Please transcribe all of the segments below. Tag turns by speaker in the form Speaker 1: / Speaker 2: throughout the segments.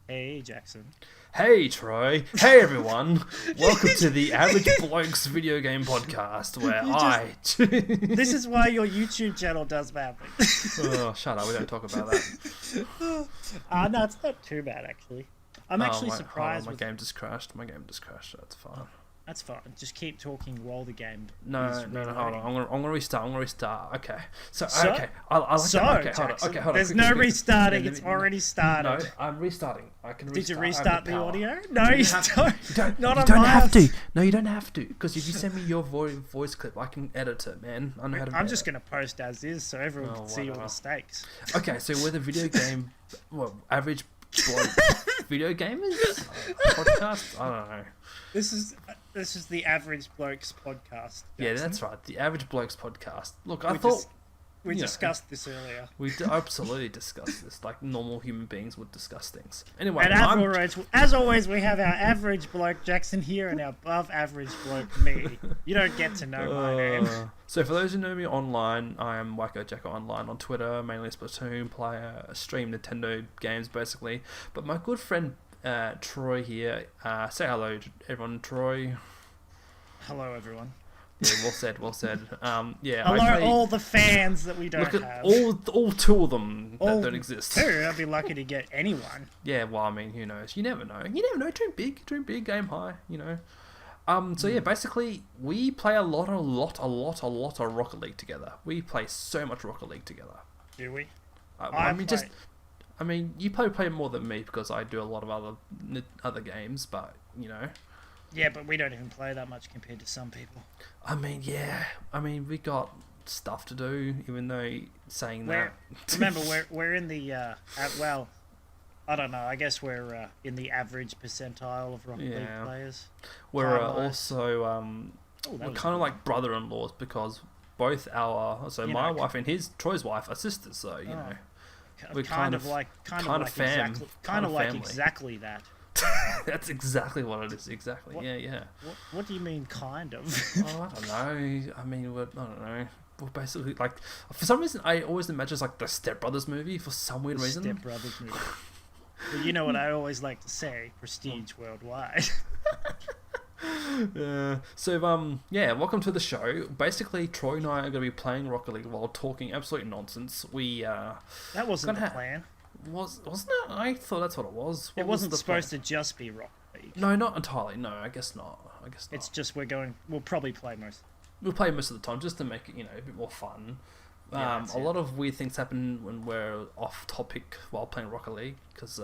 Speaker 1: Hey, Jackson.
Speaker 2: Hey Troy, hey everyone, welcome to the Average Blokes video game podcast where
Speaker 1: This is why your YouTube channel does badly.
Speaker 2: Oh, shut up, we don't talk about that.
Speaker 1: No, it's not too bad actually. I'm actually surprised.
Speaker 2: My game just crashed, that's fine.
Speaker 1: That's fine. Just keep talking while the game.
Speaker 2: No, hold on. I'm gonna restart. Okay. Okay. Hold on.
Speaker 1: There's no restarting. It's already started.
Speaker 2: No, I'm restarting. I can.
Speaker 1: Did you restart the audio? No, you don't.
Speaker 2: You don't have to. No, you don't have to. Because if you send me your voice clip, I can edit it, man. I know how to.
Speaker 1: I'm just gonna post as is, so everyone can see your mistakes.
Speaker 2: Okay, so we're the video game, average bloke video gamers podcast. I don't know.
Speaker 1: This is the Average Blokes podcast. Jackson.
Speaker 2: Yeah, that's right. The Average Blokes podcast. Look,
Speaker 1: we discussed this earlier.
Speaker 2: We absolutely discussed this, like normal human beings would discuss things. Anyway,
Speaker 1: and as always, we have our average bloke Jackson here and our above average bloke me. You don't get to know my name.
Speaker 2: So for those who know me online, I am Wacko Jacko online on Twitter, mainly a Splatoon player, stream Nintendo games basically. But my good friend Troy here, say hello to everyone, Troy.
Speaker 1: Hello everyone.
Speaker 2: Yeah, well said.
Speaker 1: Hello all the fans that we don't have.
Speaker 2: All two of them that don't exist.
Speaker 1: Two, I'd be lucky to get anyone.
Speaker 2: Yeah, well, I mean, who knows? You never know. Dream big, aim high. So yeah, basically, we play a lot of Rocket League together. We play so much Rocket League together.
Speaker 1: Do we?
Speaker 2: I mean, you play more than me because I do a lot of other games, but
Speaker 1: Yeah, but we don't even play that much compared to some people.
Speaker 2: I mean, yeah. I mean, we got stuff to do, even though saying that.
Speaker 1: Remember, we're in the I don't know. I guess we're in the average percentile of Rocket League players.
Speaker 2: We're also we're kind of like brother-in-laws because both my wife and Troy's wife are sisters. So we're kind of fam,
Speaker 1: kind of like exactly that.
Speaker 2: That's exactly what it is. Exactly. Yeah.
Speaker 1: What do you mean, kind of?
Speaker 2: Oh, I don't know. I mean, I don't know. We're basically like, for some reason, I always imagine it's like the Step Brothers movie for some weird reason.
Speaker 1: Step Brothers movie. Well, you know what I always like to say: prestige worldwide.
Speaker 2: Welcome to the show. Basically, Troy and I are going to be playing Rocket League while talking absolute nonsense.
Speaker 1: That wasn't the plan.
Speaker 2: Wasn't it? I thought that's what it was.
Speaker 1: It wasn't supposed to just be Rocket League.
Speaker 2: No, not entirely. No, I guess not.
Speaker 1: It's just we'll probably play most.
Speaker 2: We'll play most of the time just to make it, a bit more fun. A lot of weird things happen when we're off topic while playing Rocket League because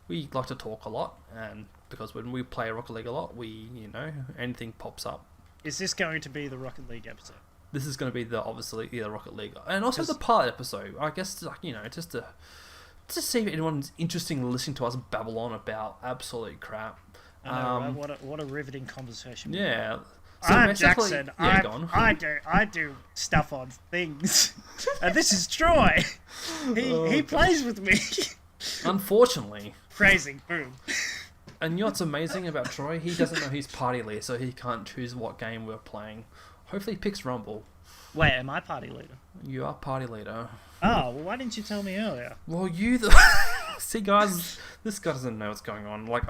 Speaker 2: we like to talk a lot, and because when we play Rocket League a lot, anything pops up. Is
Speaker 1: this going to be the Rocket League episode?
Speaker 2: This is going to be the Rocket League, and also the pilot episode. I guess just to see if anyone's interested in listening to us babble on about absolute crap.
Speaker 1: I know, right? What a riveting conversation.
Speaker 2: Yeah.
Speaker 1: So I'm Jackson. I do stuff on things, and this is Troy. He plays with me.
Speaker 2: Unfortunately.
Speaker 1: Phrasing. Boom.
Speaker 2: And what's amazing about Troy? He doesn't know he's party leader, so he can't choose what game we're playing. Hopefully he picks Rumble.
Speaker 1: Wait, am I party leader?
Speaker 2: You are party leader.
Speaker 1: Oh, well, why didn't you tell me earlier?
Speaker 2: Well, see, guys, this guy doesn't know what's going on. Like,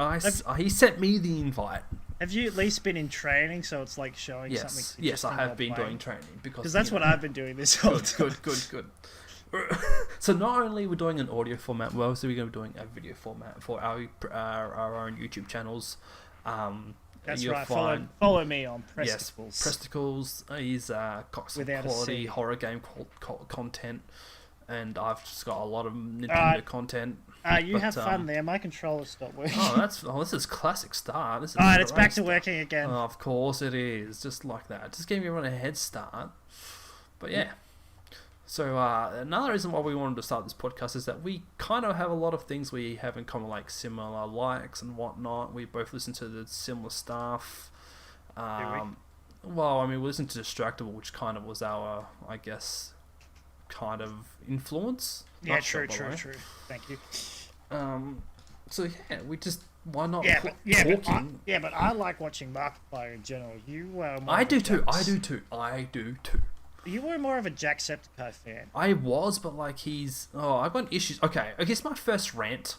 Speaker 2: he sent me the invite.
Speaker 1: Have you at least been in training, so it's like showing something?
Speaker 2: Yes, I have been doing training because
Speaker 1: that's what I've been doing this whole time.
Speaker 2: Good. So not only we're doing an audio format, we're also going to be doing a video format for our own YouTube channels.
Speaker 1: That's right. Follow me on Presticles.
Speaker 2: Yes, Presticles. He's got some quality horror game content, and I've just got a lot of Nintendo content.
Speaker 1: You have fun there. My controller stopped working.
Speaker 2: This is classic start.
Speaker 1: Alright, it's back to working again.
Speaker 2: Oh, of course it is. Just like that. Just giving everyone a head start. But yeah. So another reason why we wanted to start this podcast is that we kind of have a lot of things we have in common, like similar likes and whatnot. We both listen to the similar stuff. Well, I mean, we listened to Distractable, which kind of was our, I guess, kind of influence.
Speaker 1: Yeah, true. Thank you.
Speaker 2: So yeah, we just why not
Speaker 1: talking? But I like watching Markiplier in general.
Speaker 2: I do too.
Speaker 1: You were more of a Jacksepticeye fan.
Speaker 2: I was, but like I've got issues. Okay, I guess my first rant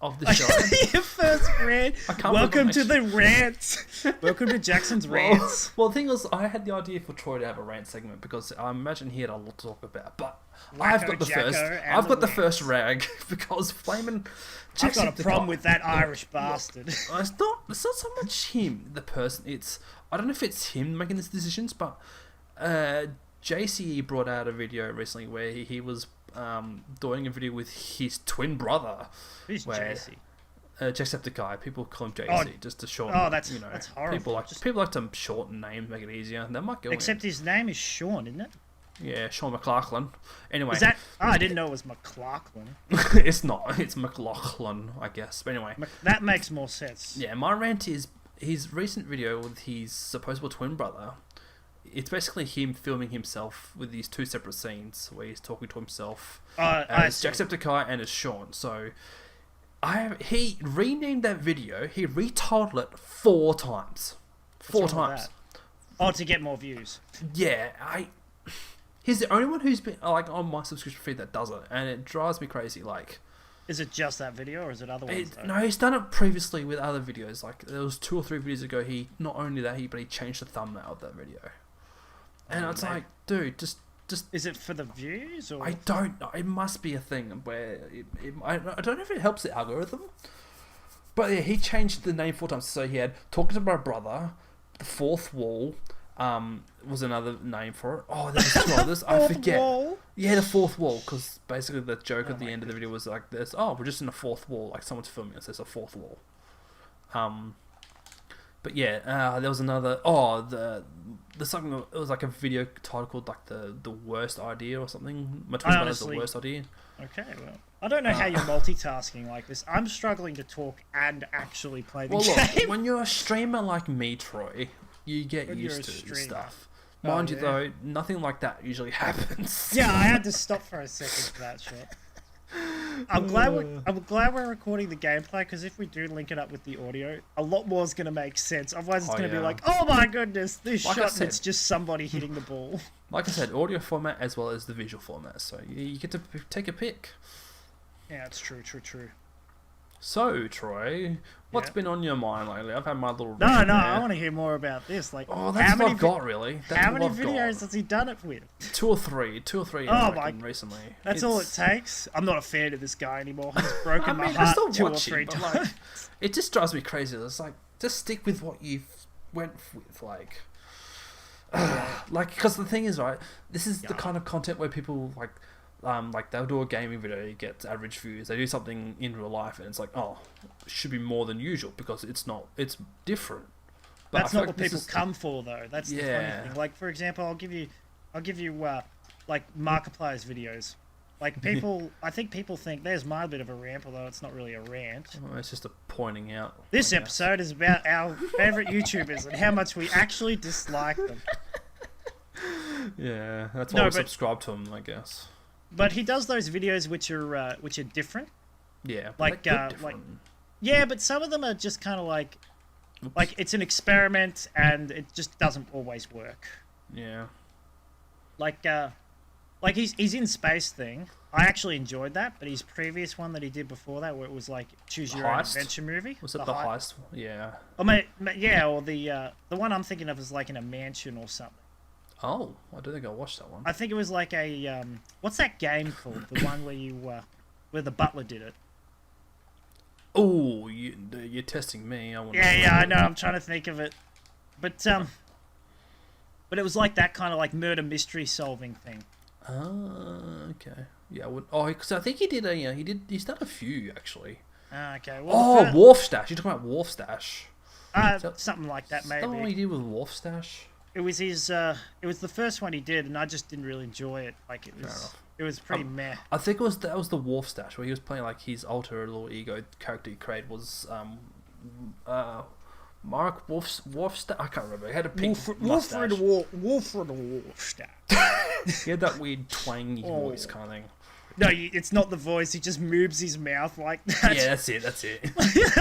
Speaker 2: of the show.
Speaker 1: Your first rant. Welcome to the rants. Welcome to Jackson's rants.
Speaker 2: Well, the thing was, I had the idea for Troy to have a rant segment because I imagine he had a lot to talk about. But I've got the first rag because Flamin'.
Speaker 1: I've got a problem with that Irish bastard.
Speaker 2: It's not so much him, the person. I don't know if it's him making these decisions, but JCE brought out a video recently where he was doing a video with his twin brother.
Speaker 1: Who's JC?
Speaker 2: Jacksepticeye. People call him JC just to shorten.
Speaker 1: Oh, that's horrible.
Speaker 2: People like to shorten names, make it easier. They might go.
Speaker 1: Except his name is Sean, isn't it?
Speaker 2: Yeah, Sean McLaughlin. Anyway,
Speaker 1: is that? Oh, I didn't know it was McLaughlin.
Speaker 2: It's not. It's McLaughlin, I guess. But anyway,
Speaker 1: that makes more sense.
Speaker 2: Yeah, my rant is his recent video with his supposed twin brother. It's basically him filming himself with these two separate scenes where he's talking to himself as Jacksepticeye and as Sean. So, he renamed that video. He retitled it 4 times. 4 times.
Speaker 1: Oh, to get more views.
Speaker 2: Yeah, he's the only one who's been on my subscription feed that does it, and it drives me crazy.
Speaker 1: Is it just that video, or is it other ones?
Speaker 2: No, he's done it previously with other videos. There was 2 or 3 videos ago. Not only that, but he changed the thumbnail of that video. And it's like, dude, just.
Speaker 1: Is it for the views, or?
Speaker 2: I don't know. It must be a thing where I don't know if it helps the algorithm. But yeah, he changed the name 4 times. So he had talking to my brother, the fourth wall. Was another name for it. Oh, there's 2 others. I forget. Wall? Yeah, the fourth wall. Because basically the joke at the end of the video was like this. Oh, we're just in a 4th wall. Like someone's filming us. There's a 4th wall. But yeah, there was another. Oh, the something. It was like a video title called like the worst idea or something. My twin brother's the worst idea.
Speaker 1: Okay, well, I don't know how you're multitasking like this. I'm struggling to talk and actually play the game.
Speaker 2: Look, when you're a streamer like me, Troy, you get used to this stuff. Mind you, though, nothing like that usually happens.
Speaker 1: Yeah, I had to stop for a second for that shit. I'm glad we're recording the gameplay, because if we do link it up with the audio, a lot more is going to make sense. Otherwise, it's going to be like, oh my goodness, this shot, it's just somebody hitting the ball.
Speaker 2: Like I said, audio format as well as the visual format, so you get to take a pick.
Speaker 1: Yeah, it's true.
Speaker 2: So, Troy, what's been on your mind lately? I've had my little...
Speaker 1: No, I want to hear more about this. That's
Speaker 2: what I've got, really.
Speaker 1: How many videos has he done it with?
Speaker 2: 2 or 3. 2 or 3 recently.
Speaker 1: That's all it takes? I'm not a fan of this guy anymore. He's broken my heart 2 or 3 times.
Speaker 2: It just drives me crazy. It's like, just stick with what you've went with, because the thing is, right, this is the kind of content where people, they'll do a gaming video, it gets average views. They do something in real life, and it's like, oh, it should be more than usual because it's different. But
Speaker 1: that's not what people come for, though. That's the funny thing. Like, for example, I'll give you Markiplier's videos. Like, people, I think people think there's my bit of a rant, although it's not really a rant.
Speaker 2: Oh, it's just a pointing out.
Speaker 1: This episode is about our favorite YouTubers and how much we actually dislike them.
Speaker 2: Yeah, that's why we subscribe to them, I guess.
Speaker 1: But he does those videos which are different.
Speaker 2: Yeah,
Speaker 1: yeah, but some of them are just kind of like it's an experiment and it just doesn't always work.
Speaker 2: Yeah.
Speaker 1: Like his in space thing, I actually enjoyed that, but his previous one that he did before that, where it was like choose your own adventure movie.
Speaker 2: Was it the heist? Yeah.
Speaker 1: Or the one I'm thinking of is like in a mansion or something.
Speaker 2: Oh, I don't think I watched that one.
Speaker 1: I think it was like a what's that game called? The one where where the butler did it.
Speaker 2: Oh, you're testing me.
Speaker 1: I know. I'm trying to think of it, but it was like that kind of like murder mystery solving thing.
Speaker 2: Okay. Yeah. Because I think he did he's done a few actually.
Speaker 1: Okay. Well,
Speaker 2: Wharf Stash. You're talking about Wharf Stash.
Speaker 1: Something like that, maybe.
Speaker 2: Is that what he did with Wharf Stash?
Speaker 1: It was his. It was the first one he did, and I just didn't really enjoy it. Like it was pretty meh.
Speaker 2: I think that was the Wharf Stash where he was playing like his alter little ego character he created was Mark Wolfstash. I can't remember. He had a pink mustache.
Speaker 1: Wolfred Wolfstash.
Speaker 2: He had that weird twangy voice kind of thing.
Speaker 1: No, it's not the voice. He just moves his mouth like that.
Speaker 2: Yeah, that's it.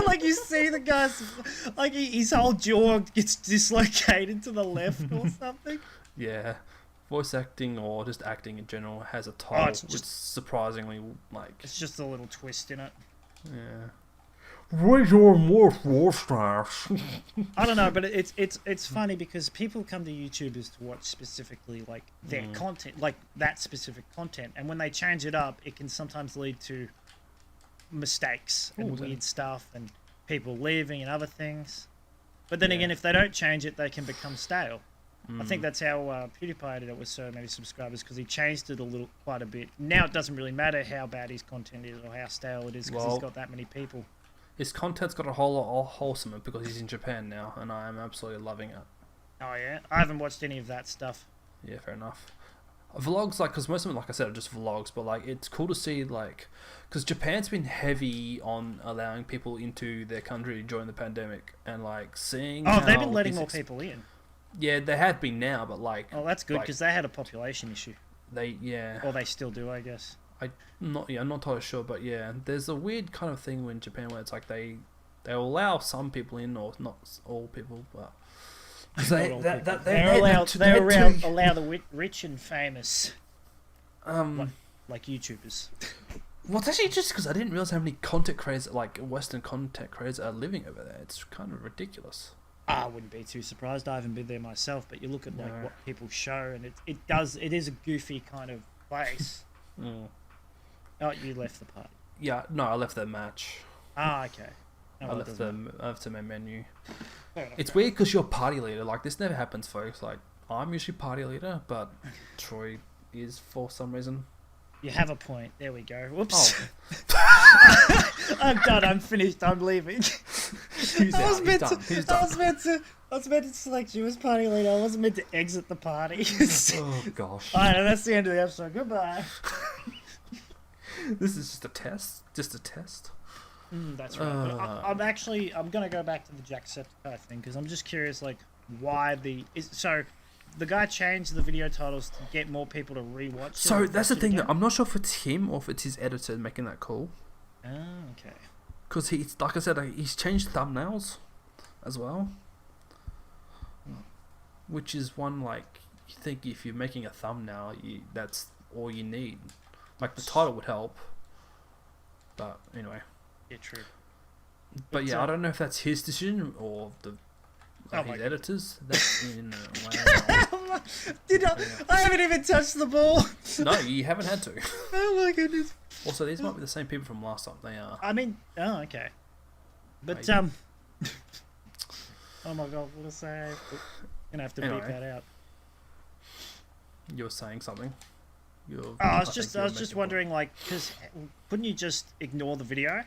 Speaker 1: Like you see the guy's, like his whole jaw gets dislocated to the left or something.
Speaker 2: Yeah, voice acting or just acting in general has a title, which surprisingly like.
Speaker 1: It's just a little twist in it.
Speaker 2: Yeah. Where's your more stars?
Speaker 1: I don't know, but it's funny because people come to YouTubers to watch specifically like their content, like that specific content, and when they change it up, it can sometimes lead to mistakes and weird stuff and people leaving and other things. But then again, if they don't change it, they can become stale. I think that's how PewDiePie did it with so many subscribers, because he changed it quite a bit. Now it doesn't really matter how bad his content is or how stale it is, because he's got that many people. His
Speaker 2: content's got a whole lot wholesomer because he's in Japan now, and I am absolutely loving it.
Speaker 1: Oh yeah, I haven't watched any of that stuff.
Speaker 2: Yeah, fair enough. Vlogs, like, because most of them, like I said, are just vlogs, but like it's cool to see, like, because Japan's been heavy on allowing people into their country during the pandemic, and like seeing.
Speaker 1: Oh, they've been letting more people in.
Speaker 2: Yeah, they have been now, but like.
Speaker 1: Oh, that's good, because they had a population issue.
Speaker 2: Yeah.
Speaker 1: Or they still do, I guess.
Speaker 2: I'm not totally sure, but yeah, there's a weird kind of thing in Japan where it's like they allow some people in, or not all people, but
Speaker 1: they allow the rich and famous, like YouTubers.
Speaker 2: Well, it's actually just because I didn't realize how many content creators, like Western content creators, are living over there. It's kind of ridiculous.
Speaker 1: I wouldn't be too surprised. I haven't been there myself, but you look at like what people show, and it is a goofy kind of place. Oh, you left the party.
Speaker 2: Yeah, no, I left the match.
Speaker 1: Ah, okay.
Speaker 2: I left the main menu. It's weird because you're party leader. Like, this never happens, folks. Like, I'm usually party leader, but Troy is for some reason.
Speaker 1: You have a point. There we go. Whoops. Oh. I'm done. I'm finished. I'm leaving. I was meant to select you as party leader. I wasn't meant to exit the party.
Speaker 2: Oh gosh.
Speaker 1: Alright, that's the end of the episode. Goodbye.
Speaker 2: This is just a test.
Speaker 1: That's right. I'm gonna go back to the Jacksepticeye thing, because I'm just curious, like, why the guy changed the video titles to get more people to rewatch.
Speaker 2: So that's the thing, that I'm not sure if it's him or if it's his editor making that call.
Speaker 1: Oh, okay.
Speaker 2: Because like I said, he's changed thumbnails as well, which is one, like, you think if you're making a thumbnail, that's all you need. Like, the title would help, but anyway.
Speaker 1: Yeah, true.
Speaker 2: But yeah, I don't know if that's his decision or his editors. That's in wow.
Speaker 1: I haven't even touched the ball.
Speaker 2: No, you haven't had to.
Speaker 1: Oh my goodness.
Speaker 2: Also, these might be the same people from last time. They are.
Speaker 1: I mean, oh, okay. But oh my god, what a save! Gonna have to beep that out.
Speaker 2: You were saying something.
Speaker 1: I was just wondering, like, because couldn't you just ignore the video?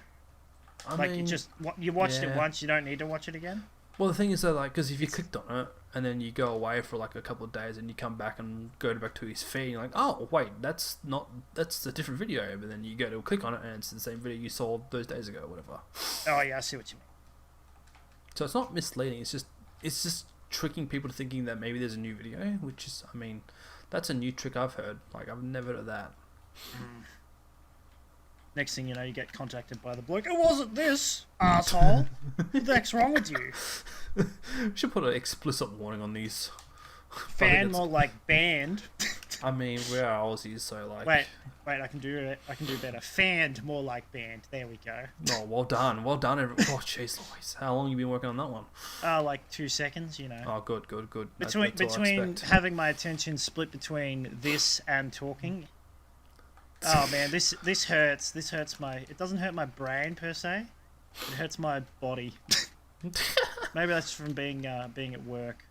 Speaker 1: You watched it once, you don't need to watch it again.
Speaker 2: Well, the thing is that, like, because if you clicked on it and then you go away for like a couple of days and you come back and go back to his feed, you're like, oh wait, that's a different video. But then you go to click on it and it's the same video you saw those days ago, or whatever.
Speaker 1: Oh yeah, I see what you mean.
Speaker 2: So it's not misleading. It's just tricking people to thinking that maybe there's a new video, which is, I mean, that's a new trick I've heard. Like, I've never heard of that.
Speaker 1: Next thing you know, you get contacted by the bloke. It wasn't this, asshole. What the heck's wrong with you?
Speaker 2: We should put an explicit warning on these.
Speaker 1: Fan, more like banned.
Speaker 2: I mean, we're Aussies, so like.
Speaker 1: Wait, I can do it. I can do better. Fanned, more like banned. There we go.
Speaker 2: Oh, well done, everyone. Oh, jeez, Louise, how long have you been working on that one?
Speaker 1: Like 2 seconds, you know.
Speaker 2: Oh, good.
Speaker 1: Between having my attention split between this and talking. Oh man, this hurts. This hurts it doesn't hurt my brain per se. It hurts my body. Maybe that's from being at work.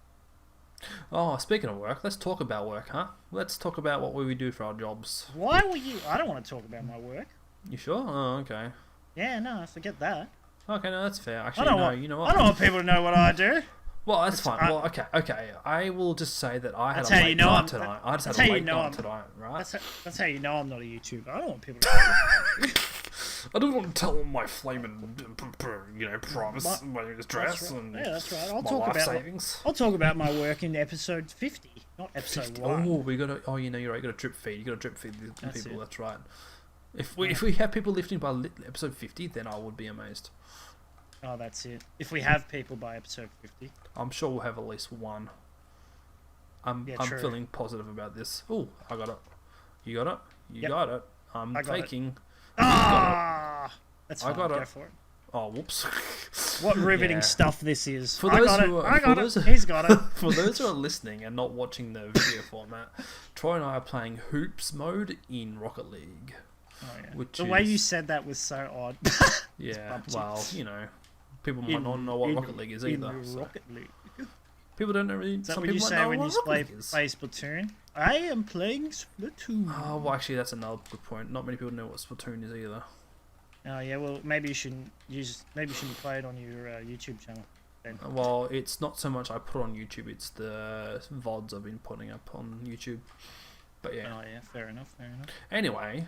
Speaker 2: Oh, speaking of work, let's talk about work, huh? Let's talk about what we do for our jobs.
Speaker 1: Why were you? I don't want to talk about my work.
Speaker 2: You sure? Oh, okay.
Speaker 1: Yeah, no, forget that.
Speaker 2: Okay, no, that's fair. Actually, you know what?
Speaker 1: I don't want people to know what I do.
Speaker 2: Well, that's fine. Well, okay. I will just say that I had a late night tonight. I just had a late night tonight, right?
Speaker 1: That's how you know I'm not a YouTuber. I don't want people to know.
Speaker 2: I don't want to tell them my flaming, promise, my address, and
Speaker 1: that's right.
Speaker 2: my life savings.
Speaker 1: I'll talk about my work in episode 50, not episode 1.
Speaker 2: Oh, you're right. You got to drip feed. You got to drip feed the people. That's right. If we have people lifting by episode 50, then I would be amazed.
Speaker 1: Oh, that's it. If we have people by episode 50.
Speaker 2: I'm sure we'll have at least one. I'm feeling positive about this. Oh, I got it. You got it? You got it. I'm faking.
Speaker 1: Ah! That's fine.
Speaker 2: I got
Speaker 1: Go
Speaker 2: it.
Speaker 1: for it.
Speaker 2: Oh, whoops.
Speaker 1: What riveting stuff this is.
Speaker 2: For those
Speaker 1: He's got it.
Speaker 2: For those who are listening and not watching the video format, Troy and I are playing Hoops mode in Rocket League.
Speaker 1: Oh, yeah. The way you said that was so odd.
Speaker 2: Yeah, well, people might not know what Rocket League is either. Rocket League. People don't know really.
Speaker 1: Is that what you say when you play Splatoon? I am playing Splatoon.
Speaker 2: Oh, well, actually, that's another good point. Not many people know what Splatoon is either.
Speaker 1: Oh yeah, well maybe you shouldn't play it on your YouTube channel then.
Speaker 2: Well, it's not so much I put it on YouTube; it's the VODs I've been putting up on YouTube. But yeah.
Speaker 1: Oh yeah, fair enough.
Speaker 2: Anyway,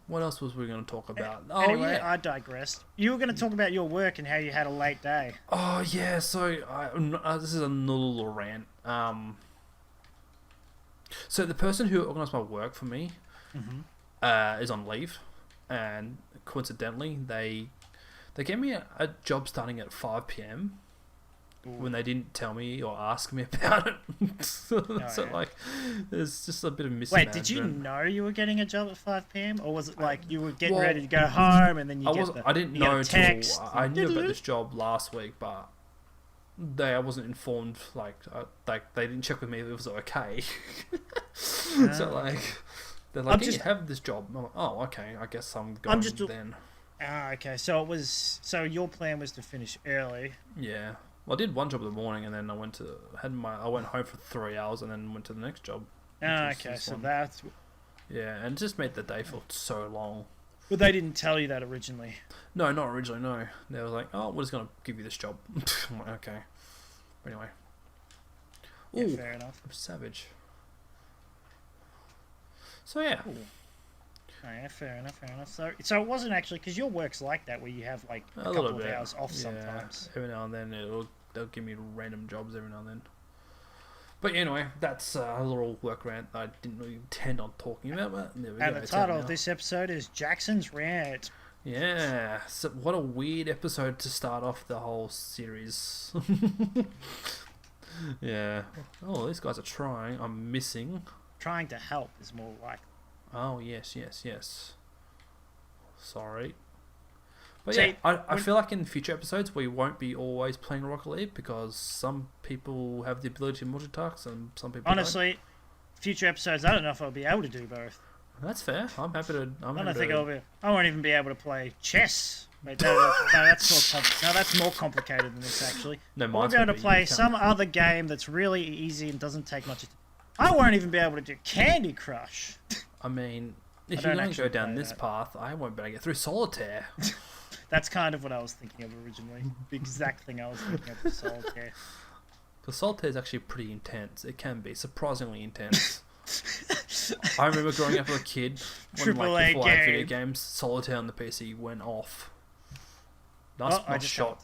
Speaker 2: what else was we going to talk about?
Speaker 1: Anyway, I digressed. You were going to talk about your work and how you had a late day.
Speaker 2: Oh yeah, so this is a little rant. So the person who organised my work for me is on leave. And coincidentally, they gave me a job starting at 5 p.m. when they didn't tell me or ask me about it. So like, there's just a bit of mismanagement.
Speaker 1: Wait, did you know you were getting a job at 5 p.m. or was it like you were getting ready to go home and then I didn't know text?
Speaker 2: I knew about this job last week, but I wasn't informed. Like they didn't check with me if it was okay. So like. They're like, you have this job. I'm like, oh, okay. I guess I'm going then.
Speaker 1: Ah, okay. So your plan was to finish early.
Speaker 2: Yeah. Well, I did one job in the morning, and then I went home for 3 hours, and then went to the next job.
Speaker 1: Ah, okay. So that's.
Speaker 2: Yeah, and it just made the day feel so long.
Speaker 1: But they didn't tell you that originally.
Speaker 2: No, not originally. No, they were like, "Oh, we're just gonna give you this job." I'm like, okay. But anyway.
Speaker 1: Yeah, fair enough.
Speaker 2: I'm savage. So yeah.
Speaker 1: Cool. Oh, yeah, fair enough. So it wasn't actually because your work's like that where you have like a couple of hours off sometimes.
Speaker 2: Every now and then they'll give me random jobs every now and then. But anyway, that's a little work rant that I didn't really intend on talking about. But there we go.
Speaker 1: And the title of this episode is Jackson's Rant.
Speaker 2: Yeah. So what a weird episode to start off the whole series. Yeah. Oh, these guys are trying. I'm missing.
Speaker 1: Trying to help is more like.
Speaker 2: Oh yes. Sorry, but see, yeah, I feel like in future episodes we won't be always playing Rocket League because some people have the ability to multitask and some people don't.
Speaker 1: Future episodes I don't know if I'll be able to do both.
Speaker 2: That's fair. I'm happy to.
Speaker 1: I won't even be able to play chess. Wait, that's more complicated than this actually.
Speaker 2: No,
Speaker 1: I'll be able to play some other game that's really easy and doesn't take much. I won't even be able to do Candy Crush.
Speaker 2: I mean, if you're going to go down this path, I won't be able to get through Solitaire.
Speaker 1: That's kind of what I was thinking of originally. The exact thing I was thinking of with Solitaire.
Speaker 2: Because Solitaire is actually pretty intense. It can be surprisingly intense. I remember growing up as a kid, when before I had video games, Solitaire on the PC went off. Nice shot.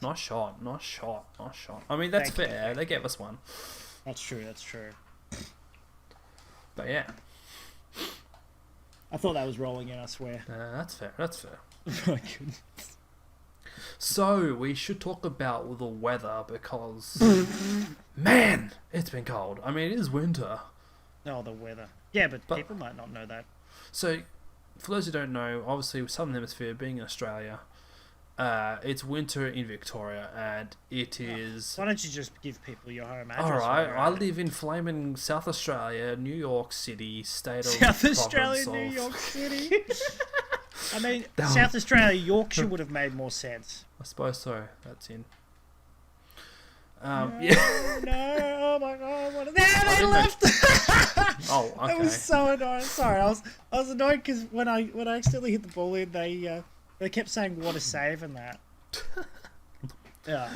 Speaker 2: I mean, that's fair. They gave us one.
Speaker 1: That's true.
Speaker 2: But yeah.
Speaker 1: I thought that was rolling in, I swear.
Speaker 2: That's fair.
Speaker 1: Oh my goodness.
Speaker 2: So, we should talk about the weather because, man, it's been cold. I mean, it is winter.
Speaker 1: Oh, the weather. Yeah, but people might not know that.
Speaker 2: So, for those who don't know, obviously, Southern Hemisphere, being in Australia, it's winter in Victoria, and it is...
Speaker 1: Why don't you just give people your home address?
Speaker 2: Alright, I live in flaming South Australia, New York City, state of
Speaker 1: South Australia, New York City. I mean, South Australia, Yorkshire would have made more sense.
Speaker 2: I suppose so. That's in.
Speaker 1: No, oh my god, what they left!
Speaker 2: Oh, okay.
Speaker 1: That was so annoying. Sorry, I was annoyed because when I accidentally hit the ball in, they kept saying "what a save" and that. Yeah.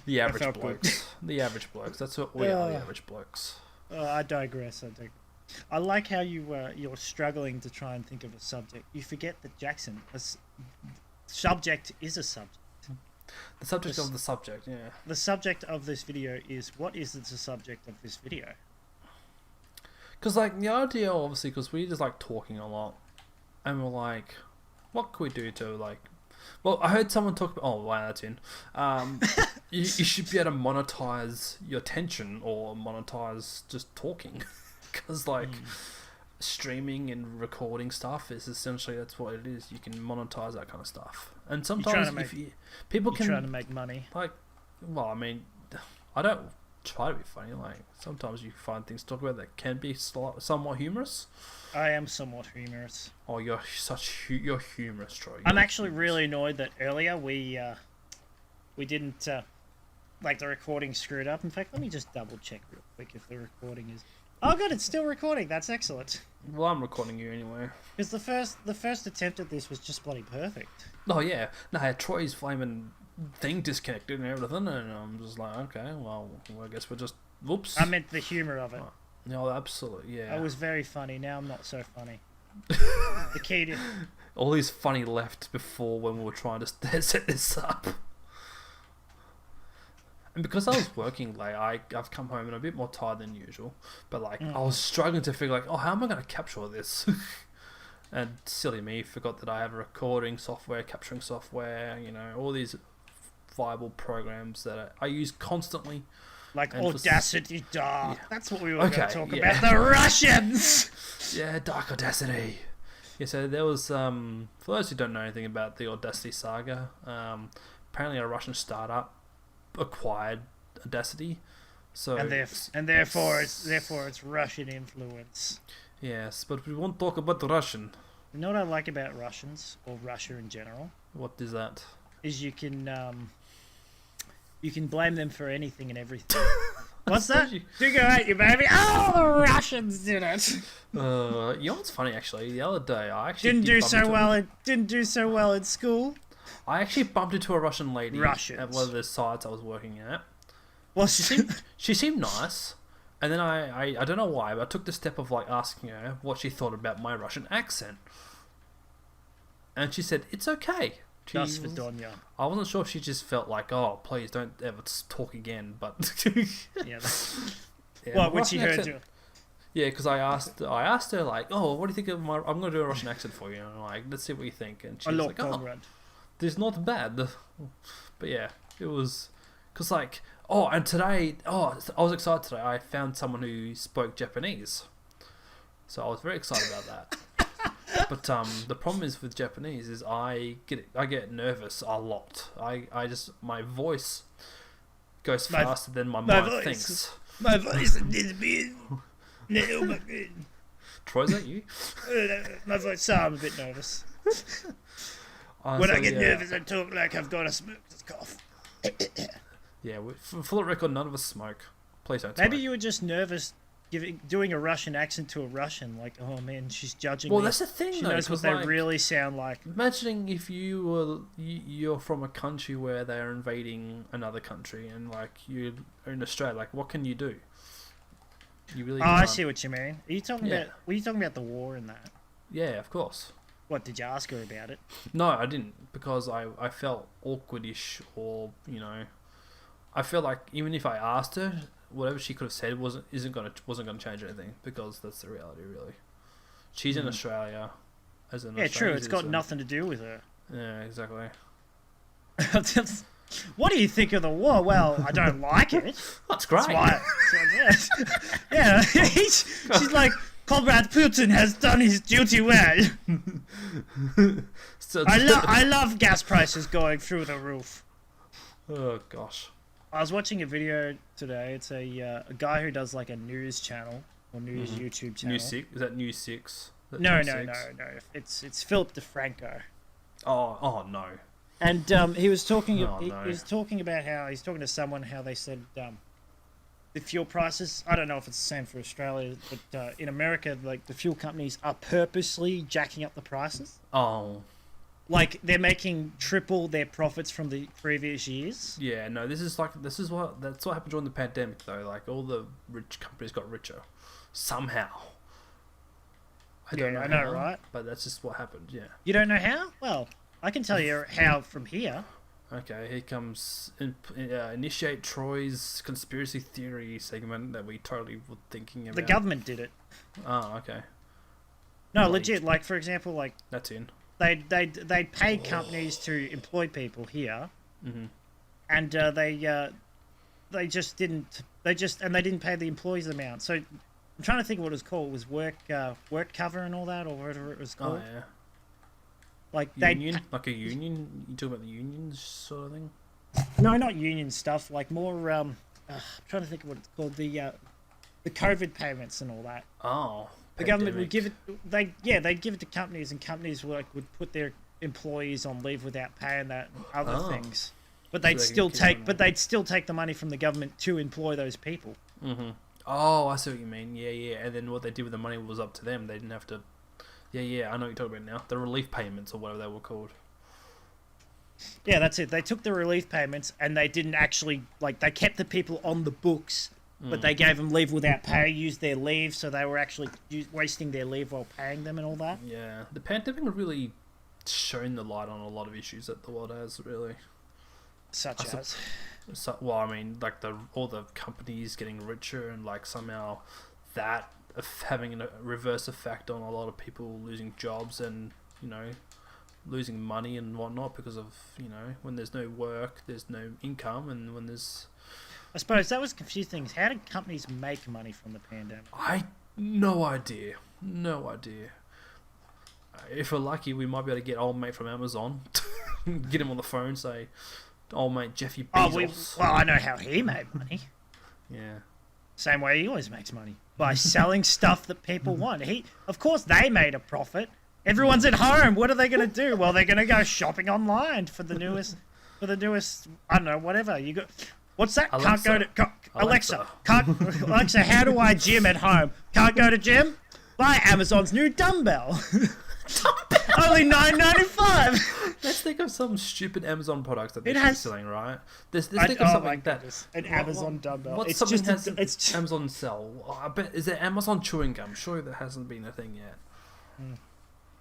Speaker 2: The average blokes. The average blokes. That's what we are. The average blokes.
Speaker 1: I digress. I like how you're struggling to try and think of a subject. You forget that Jackson, subject is a subject.
Speaker 2: The subject of the subject, yeah.
Speaker 1: The subject of this video is what is the subject of this video?
Speaker 2: Because like the idea, obviously, because we just like talking a lot, and we're like, what could we do to like? Well, I heard someone talk about. Oh wow, that's in. You should be able to monetize your attention or monetize just talking, because like streaming and recording stuff is essentially that's what it is. You can monetize that kind of stuff, And sometimes people can
Speaker 1: trying to make money.
Speaker 2: Like, well, I mean, I don't try to be funny. Like, sometimes you find things to talk about that can be somewhat humorous.
Speaker 1: I am somewhat humorous.
Speaker 2: Oh, you're humorous, Troy.
Speaker 1: I'm actually really annoyed that earlier we didn't like the recording screwed up. In fact, let me just double check real quick if the recording is. Oh god, it's still recording. That's excellent.
Speaker 2: Well, I'm recording you anyway.
Speaker 1: Because the first attempt at this was just bloody perfect.
Speaker 2: Oh yeah, no, Troy's flaming thing disconnected and everything, and I'm just like, okay, well, I guess we're just whoops.
Speaker 1: I meant the humor of it.
Speaker 2: Oh, no, absolutely, yeah.
Speaker 1: I was very funny. Now I'm not so funny. The key to
Speaker 2: all these funny left before when we were trying to set this up. And because I was working late, I've come home and I'm a bit more tired than usual. But like, I was struggling to figure like, oh, how am I going to capture all this? And silly me, forgot that I have a recording software, capturing software, you know, all these viable programs that I use constantly.
Speaker 1: Like Audacity Dark. Yeah. That's what we were going to talk about. The Russians!
Speaker 2: Yeah, Dark Audacity. Yeah, so there was, for those who don't know anything about the Audacity saga, apparently a Russian startup acquired Audacity, so
Speaker 1: and therefore it's Russian influence.
Speaker 2: Yes, but we won't talk about the Russian.
Speaker 1: You know what I like about Russians or Russia in general?
Speaker 2: What is that?
Speaker 1: Is you can blame them for anything and everything. What's that? Do go at you, baby. Oh, the Russians did it.
Speaker 2: You know what's funny actually? The other day I actually
Speaker 1: didn't do so well in school.
Speaker 2: I actually bumped into a Russian lady at one of the sites I was working at.
Speaker 1: Well,
Speaker 2: she seemed nice, and then I don't know why, but I took the step of like asking her what she thought about my Russian accent, and she said it's okay.
Speaker 1: Just for Donya.
Speaker 2: I wasn't sure if she just felt like, oh, please don't ever talk again, but
Speaker 1: yeah. What when she heard you?
Speaker 2: Yeah, because I asked her like, oh, what do you think of my? I'm going to do a Russian accent for you, and I'm like, let's see what you think, and she was like, oh. It's not bad, but yeah, it was, cause like, and today, I was excited today. I found someone who spoke Japanese, so I was very excited about that. But the problem is with Japanese is I get nervous a lot. My voice goes faster than my mind thinks.
Speaker 1: My voice is being
Speaker 2: Troy's that you?
Speaker 1: My voice. So I'm a bit nervous. When I get nervous, I talk like I've got a smoker's cough.
Speaker 2: Yeah, for the record, none of us smoke. Please don't.
Speaker 1: Maybe you were just nervous doing a Russian accent to a Russian. Like, oh man, she's judging me.
Speaker 2: Well, that's the thing,
Speaker 1: she
Speaker 2: though.
Speaker 1: Knows what they really sound like.
Speaker 2: Imagining if you're from a country where they're invading another country, and like you're in Australia, like what can you do? You really.
Speaker 1: I see what you mean. Are you talking about? Were you talking about the war and that?
Speaker 2: Yeah, of course.
Speaker 1: What, did you ask her about it?
Speaker 2: No, I didn't, because I felt awkwardish, or, you know, I felt like even if I asked her, whatever she could have said wasn't gonna change anything, because that's the reality, really. She's in Australia, as an Australian
Speaker 1: true. It's
Speaker 2: citizen.
Speaker 1: got nothing to do with her.
Speaker 2: Yeah, exactly.
Speaker 1: What do you think of the war? Well, I don't like it.
Speaker 2: That's great.
Speaker 1: That's why. Yeah, she's like, Comrade Putin has done his duty well. I love gas prices going through the roof.
Speaker 2: Oh gosh.
Speaker 1: I was watching a video today. It's a guy who does like a news channel or news YouTube channel.
Speaker 2: News 6? Is that News 6?
Speaker 1: No. It's Philip DeFranco.
Speaker 2: Oh no.
Speaker 1: And he was talking. He was talking about how he's talking to someone how they said the fuel prices. I don't know if it's the same for Australia, but in America, like the fuel companies are purposely jacking up the prices.
Speaker 2: Oh.
Speaker 1: Like they're making triple their profits from the previous years.
Speaker 2: Yeah, no, that's what happened during the pandemic though. Like all the rich companies got richer somehow. I don't know how,
Speaker 1: right?
Speaker 2: But that's just what happened. Yeah.
Speaker 1: You don't know how? Well, I can tell you how from here.
Speaker 2: Okay, here comes initiate Troy's conspiracy theory segment that we totally were thinking about.
Speaker 1: The government did it.
Speaker 2: Oh, okay.
Speaker 1: No, legit. Like for example, like
Speaker 2: that's in.
Speaker 1: They'd pay companies to employ people here, and they just didn't. They didn't pay the employees the amount. So I'm trying to think of what it was called. It was work cover and all that, or whatever it was called.
Speaker 2: Oh yeah.
Speaker 1: Like
Speaker 2: union, like a union. You talking about the unions sort of thing?
Speaker 1: No, not union stuff. Like more. I'm trying to think of what it's called. The COVID payments and all that.
Speaker 2: Oh.
Speaker 1: The government would give it. They'd give it to companies, and companies would put their employees on leave without pay and that and other things. But they'd still take the money from the government to employ those people.
Speaker 2: Mm-hmm. Oh, I see what you mean. Yeah. And then what they did with the money was up to them. They didn't have to. Yeah. I know what you're talking about now. The relief payments or whatever they were called.
Speaker 1: Yeah, that's it. They took the relief payments and they didn't actually they kept the people on the books. But they gave them leave without pay, used their leave, so they were actually wasting their leave while paying them and all that.
Speaker 2: Yeah, the pandemic really shown the light on a lot of issues that the world has, really.
Speaker 1: Such as?
Speaker 2: Well, I mean, like all the companies getting richer and like somehow that having a reverse effect on a lot of people losing jobs and, losing money and whatnot because of, when there's no work, there's no income, and when there's...
Speaker 1: I suppose that was confusing things. How did companies make money from the pandemic?
Speaker 2: No idea. If we're lucky, we might be able to get old mate from Amazon, get him on the phone, say, old mate Jeffy Bezos.
Speaker 1: I know how he made money.
Speaker 2: Yeah.
Speaker 1: Same way he always makes money, by selling stuff that people want. Of course, they made a profit. Everyone's at home. What are they going to do? Well, they're going to go shopping online for the newest. I don't know, whatever you got. What's that?
Speaker 2: Alexa.
Speaker 1: Alexa, how do I gym at home? Can't go to gym? Buy Amazon's new dumbbell. Only $9.95.
Speaker 2: Let's think of some stupid Amazon products that they're selling, right? Let's think of something an
Speaker 1: Amazon dumbbell.
Speaker 2: What's something has Amazon sell? I bet is there Amazon chewing gum? Surely that hasn't been a thing yet.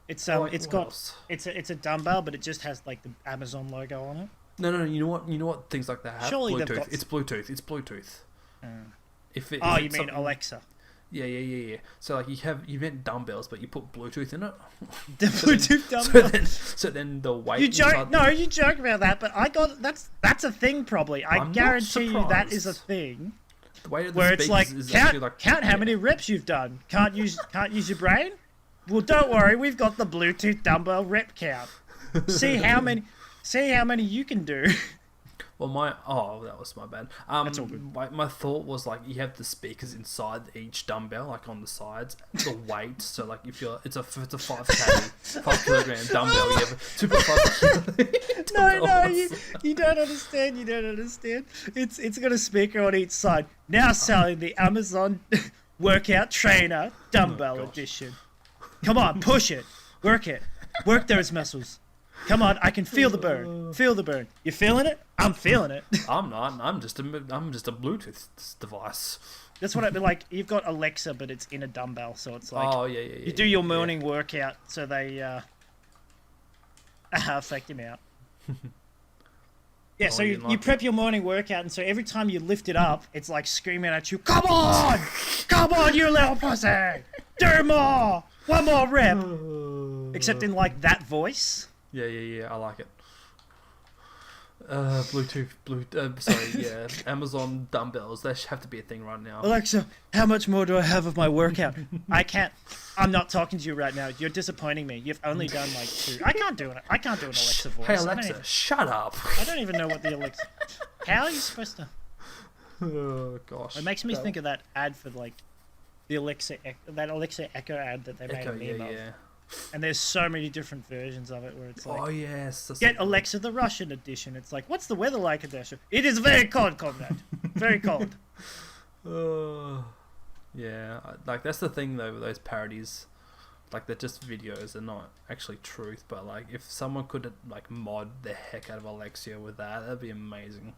Speaker 1: It's a dumbbell, but it just has like the Amazon logo on it.
Speaker 2: No. You know what things like that have?
Speaker 1: Surely
Speaker 2: Bluetooth. It's Bluetooth.
Speaker 1: You mean Alexa?
Speaker 2: Yeah. So like you meant dumbbells, but you put Bluetooth in it.
Speaker 1: The Bluetooth dumbbell.
Speaker 2: So then the weight.
Speaker 1: You joke? No, you joke about that, but that's a thing probably. I guarantee you that is a thing.
Speaker 2: The weight of the
Speaker 1: where it's like count how many reps you've done. Can't use your brain. Well, don't worry, we've got the Bluetooth dumbbell rep count. See how many you can do.
Speaker 2: Well, that was my bad.
Speaker 1: That's all good.
Speaker 2: My thought was like you have the speakers inside each dumbbell, like on the sides, the weight. So like if it's a 5 kilogram dumbbell, you have a 2.5 kilo.
Speaker 1: No, you don't understand. You don't understand. It's got a speaker on each side. Now selling the Amazon Workout Trainer Dumbbell Edition. Come on, push it, work those muscles. Come on, I can feel the burn. Feel the burn. You feeling it? I'm feeling it.
Speaker 2: I'm not. I'm just a Bluetooth device.
Speaker 1: That's what I mean. Like you've got Alexa, but it's in a dumbbell, so it's like you do your morning workout, so they fake him out. Yeah, so you prep your morning workout, and so every time you lift it up, it's like screaming at you, "Come on, you little pussy, do more, one more rep." Except in like that voice.
Speaker 2: Yeah, I like it. Amazon dumbbells. They have to be a thing right now.
Speaker 1: Alexa, how much more do I have of my workout? I can't. I'm not talking to you right now. You're disappointing me. You've only done like 2. I can't do it. I can't do an Alexa voice.
Speaker 2: Hey Alexa, shut up.
Speaker 1: I don't even know what the Alexa. How are you supposed to?
Speaker 2: Oh gosh.
Speaker 1: It makes me think of that ad for like the Alexa Echo ad that they made a meme of. Yeah. And there's so many different versions of it where it's like, get Alexa the Russian edition. It's like, what's the weather like in Russia? It is very cold, comrade. Very cold.
Speaker 2: Yeah, like that's the thing though with those parodies, like they're just videos, they're not actually truth. But like if someone could like mod the heck out of Alexa with that'd be amazing.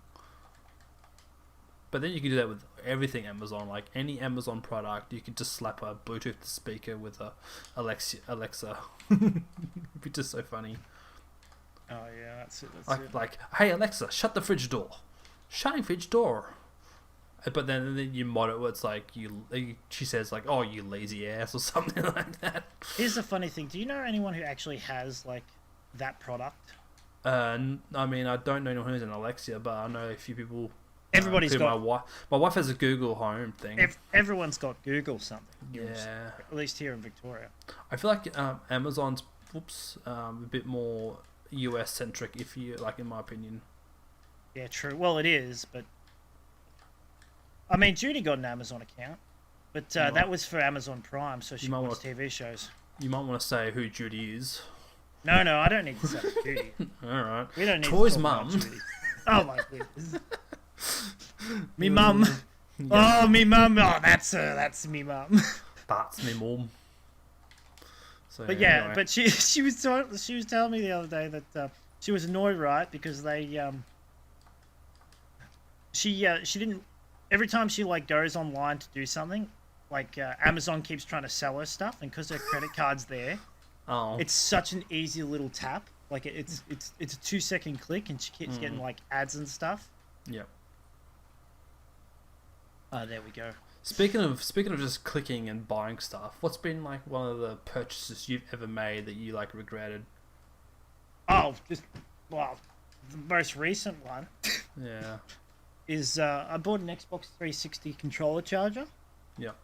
Speaker 2: But then you can do that with everything Amazon, like any Amazon product, you can just slap a Bluetooth speaker with a Alexa. It'd be just so funny.
Speaker 1: Oh yeah, that's it.
Speaker 2: Like, hey Alexa, shut the fridge door. Shutting fridge door. But then you mod it where it's like she says like, oh you lazy ass or something like that.
Speaker 1: Here's the funny thing. Do you know anyone who actually has like that product?
Speaker 2: I mean, I don't know anyone who's an Alexa, but I know a few people.
Speaker 1: Everybody's got.
Speaker 2: My wife has a Google Home thing.
Speaker 1: Everyone's got Google something.
Speaker 2: Yeah.
Speaker 1: At least here in Victoria.
Speaker 2: I feel like Amazon's a bit more US centric, if you like, in my opinion.
Speaker 1: Yeah, true. Well, it is, but I mean, Judy got an Amazon account, but that was for Amazon Prime, so she can watch TV shows.
Speaker 2: You might want to say who Judy is.
Speaker 1: No, I don't need to say Judy.
Speaker 2: All right.
Speaker 1: We don't need
Speaker 2: Troy's
Speaker 1: to talk
Speaker 2: mum.
Speaker 1: about Judy. Oh my goodness. Me mum. Yeah. Oh, me mum. Oh, that's me mum.
Speaker 2: That's me mum. So,
Speaker 1: but anyway. But she was telling me the other day that she was annoyed, right, because they she didn't, every time she like goes online to do something, like Amazon keeps trying to sell her stuff, and because her credit card's there, it's such an easy little tap. Like it's a 2-second click, and she keeps getting like ads and stuff.
Speaker 2: Yep.
Speaker 1: Oh, there we go.
Speaker 2: Speaking of just clicking and buying stuff, what's been like one of the purchases you've ever made that you like regretted?
Speaker 1: Oh, the most recent one.
Speaker 2: Yeah.
Speaker 1: Is I bought an Xbox 360 controller charger.
Speaker 2: Yep.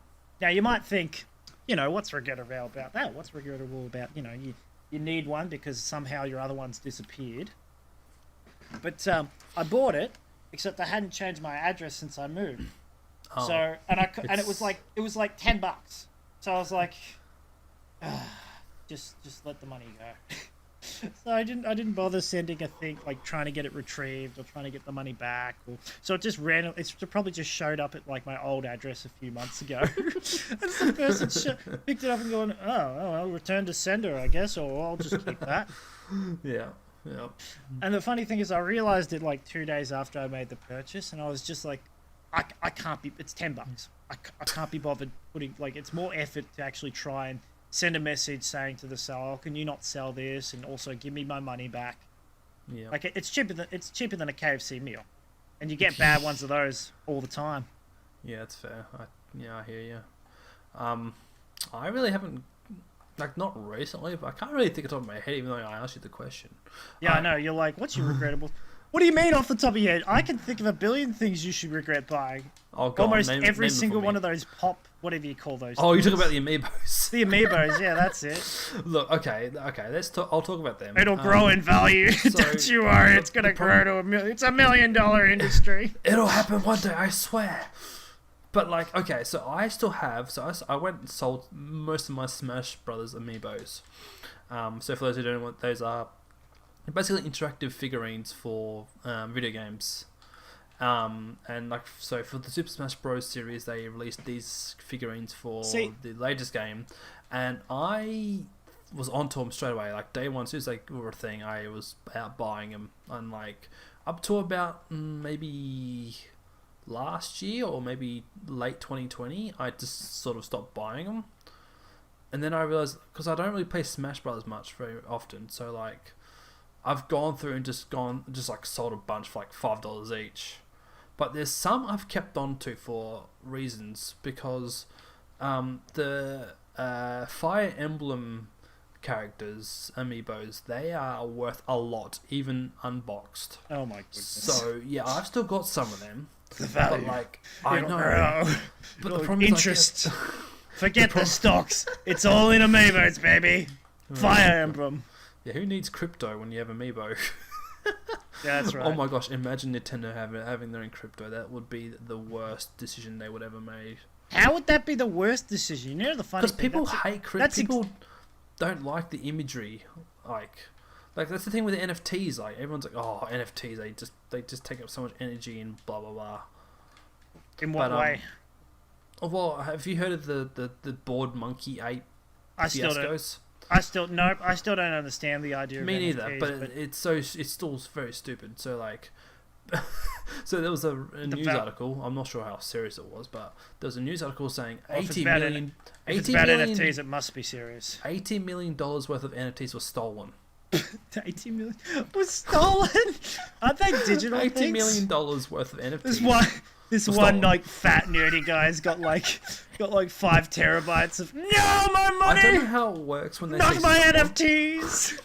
Speaker 1: Now you might think, what's regrettable about that? What's regrettable about, you need one because somehow your other one's disappeared. But I bought it, except I hadn't changed my address since I moved.
Speaker 2: Oh,
Speaker 1: so and it was like $10. So I was like, just let the money go. So I didn't bother sending a thing, like trying to get it retrieved or trying to get the money back. So it just probably just showed up at like my old address a few months ago. And the person picked it up and going, oh well, return to sender, I guess, or I'll just keep that.
Speaker 2: Yeah.
Speaker 1: And the funny thing is, I realized it like 2 days after I made the purchase, and I was just like, I can't be. It's $10. I can't be bothered putting, like, it's more effort to actually try and send a message saying to the seller, oh, can you not sell this, and also give me my money back.
Speaker 2: Yeah.
Speaker 1: Like it's cheaper than a KFC meal, and you get bad ones of those all the time.
Speaker 2: Yeah, it's fair. I hear you. I really haven't, like, not recently, but I can't really think of the top of my head, even though I asked you the question.
Speaker 1: Yeah, I know. You're like, what's your regrettable? What do you mean off the top of your head? I can think of a billion things you should regret buying.
Speaker 2: Oh, God.
Speaker 1: Almost every single one of those pop, whatever you call those.
Speaker 2: Oh, you're talking about the Amiibos.
Speaker 1: The Amiibos, yeah, that's it.
Speaker 2: Look, okay, I'll talk about them.
Speaker 1: It'll grow in value. Don't you worry, it's gonna grow to $1 million. It's $1 million industry.
Speaker 2: It'll happen one day, I swear. But like, okay, so I still have. So I went and sold most of my Smash Brothers Amiibos. So for those who don't know what those are, they're basically interactive figurines for video games. And like, so for the Super Smash Bros. Series, they released these figurines for the latest game, and I was onto them straight away. Like day one, as soon as they were a thing, I was out buying them. And like up to about maybe last year or maybe late 2020, I just sort of stopped buying them. And then I realized, because I don't really play Smash Brothers much very often, so like I've gone through and just like sold a bunch for like $5 each. But there's some I've kept on to for reasons, because the Fire Emblem characters, amiibos, they are worth a lot, even unboxed.
Speaker 1: Oh my goodness.
Speaker 2: So yeah, I've still got some of them.
Speaker 1: The value.
Speaker 2: But like, I know. But the problem
Speaker 1: interest. Forget the stocks. It's all in amiibos, baby. Fire Emblem.
Speaker 2: Yeah, who needs crypto when you have amiibo?
Speaker 1: Yeah, that's right.
Speaker 2: Oh my gosh, imagine Nintendo having their own crypto. That would be the worst decision they would ever make.
Speaker 1: How would that be the worst decision? You know the funny thing?
Speaker 2: Because people hate crypto. People don't like the imagery. Like that's the thing with the NFTs. Like everyone's like, oh, NFTs. They just take up so much energy and blah blah blah.
Speaker 1: In what way?
Speaker 2: Well, have you heard of the bored monkey ape fiascos?
Speaker 1: I still don't understand the idea of
Speaker 2: Me neither,
Speaker 1: NFTs,
Speaker 2: but it's still very stupid. So like, so there was a news article. I'm not sure how serious it was, but there was a news article saying
Speaker 1: if it's about NFTs, it must be serious.
Speaker 2: $80 million worth of NFTs were stolen.
Speaker 1: 80 million was stolen. Aren't they digital
Speaker 2: $80
Speaker 1: things?
Speaker 2: million worth of NFTs.
Speaker 1: This one like fat nerdy guy's got like 5 terabytes of my money.
Speaker 2: I don't know how it works when they
Speaker 1: say my
Speaker 2: stolen.
Speaker 1: NFTs.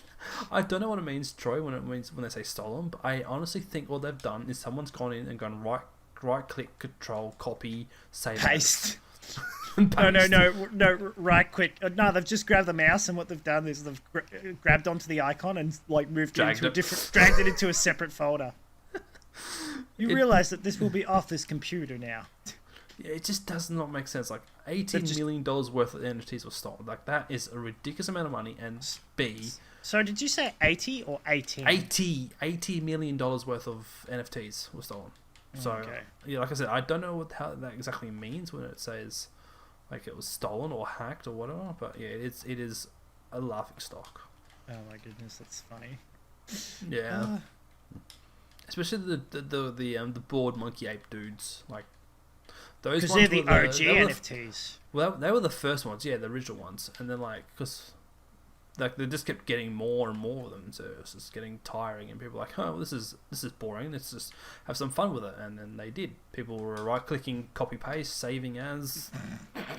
Speaker 2: I don't know what it means, Troy, when they say stolen, but I honestly think what they've done is someone's gone in and gone right click, control, copy, save,
Speaker 1: paste. No, right quick. No, they've just grabbed the mouse, and what they've done is they've grabbed onto the icon and like moved it into dragged it into a separate folder. You realise that this will be off this computer now.
Speaker 2: Yeah, it just does not make sense. Like, $18 million worth of NFTs were stolen. Like, that is a ridiculous amount of money. And B...
Speaker 1: So did you say 80 or 18?
Speaker 2: $80 million worth of NFTs were stolen. So, okay. Yeah, like I said, I don't know how that exactly means when it says like it was stolen or hacked or whatever. But yeah, it is a laughing stock.
Speaker 1: Oh my goodness, that's funny.
Speaker 2: Yeah, especially the bored monkey ape dudes, like those.
Speaker 1: Because they're the OG NFTs.
Speaker 2: Well, they were the first ones, yeah, the original ones, and then like because. Like they just kept getting more and more of them, so it was just getting tiring. And people were like, "Oh, well, this is boring. Let's just have some fun with it." And then they did. People were right-clicking, copy-paste, saving as,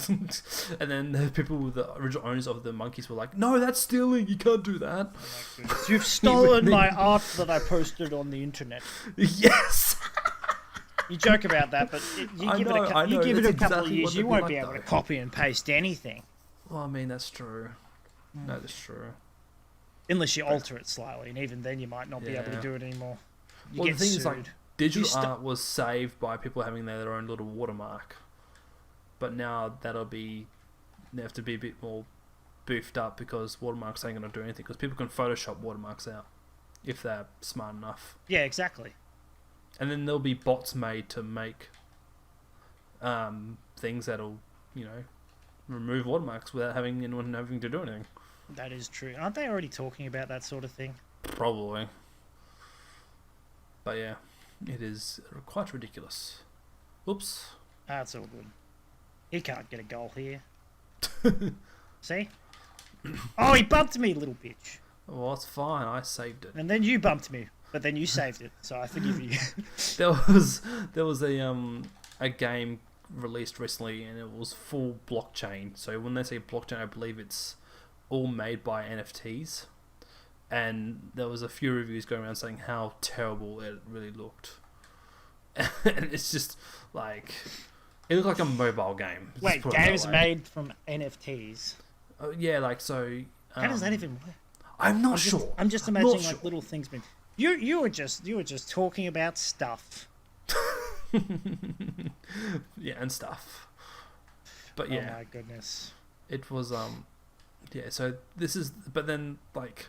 Speaker 2: and then the people, the original owners of the monkeys, were like, "No, that's stealing. You can't do that.
Speaker 1: Oh, you've stolen my art that I posted on the internet."
Speaker 2: Yes.
Speaker 1: You joke about that, but you give it a couple of years, you won't be able to copy and paste anything.
Speaker 2: Well, I mean, that's true. No, that's true.
Speaker 1: Unless you alter it slightly, and even then you might not be able to do it anymore.
Speaker 2: The thing is, like, digital art was saved by people having their own little watermark, but now they have to be a bit more beefed up because watermarks ain't going to do anything because people can Photoshop watermarks out if they're smart enough.
Speaker 1: Yeah, exactly.
Speaker 2: And then there'll be bots made to make things that'll, remove watermarks without anyone having to do anything.
Speaker 1: That is true. Aren't they already talking about that sort of thing?
Speaker 2: Probably. But yeah, it is quite ridiculous. Oops.
Speaker 1: That's all good. He can't get a goal here. See? Oh, he bumped me, little bitch.
Speaker 2: Well, it's fine. I saved it.
Speaker 1: And then you bumped me, but then you saved it, so I forgive you.
Speaker 2: There was a game released recently, and it was full blockchain. So when they say blockchain, I believe it's all made by NFTs. And there was a few reviews going around saying how terrible it really looked. And it's just like it looked like a mobile game.
Speaker 1: Wait, games made from NFTs?
Speaker 2: Yeah, like so.
Speaker 1: How does that even work?
Speaker 2: I'm not sure.
Speaker 1: I'm just imagining like little things. You were just talking about stuff.
Speaker 2: Yeah, and stuff. But yeah.
Speaker 1: Oh my goodness.
Speaker 2: It was yeah, so this is but then like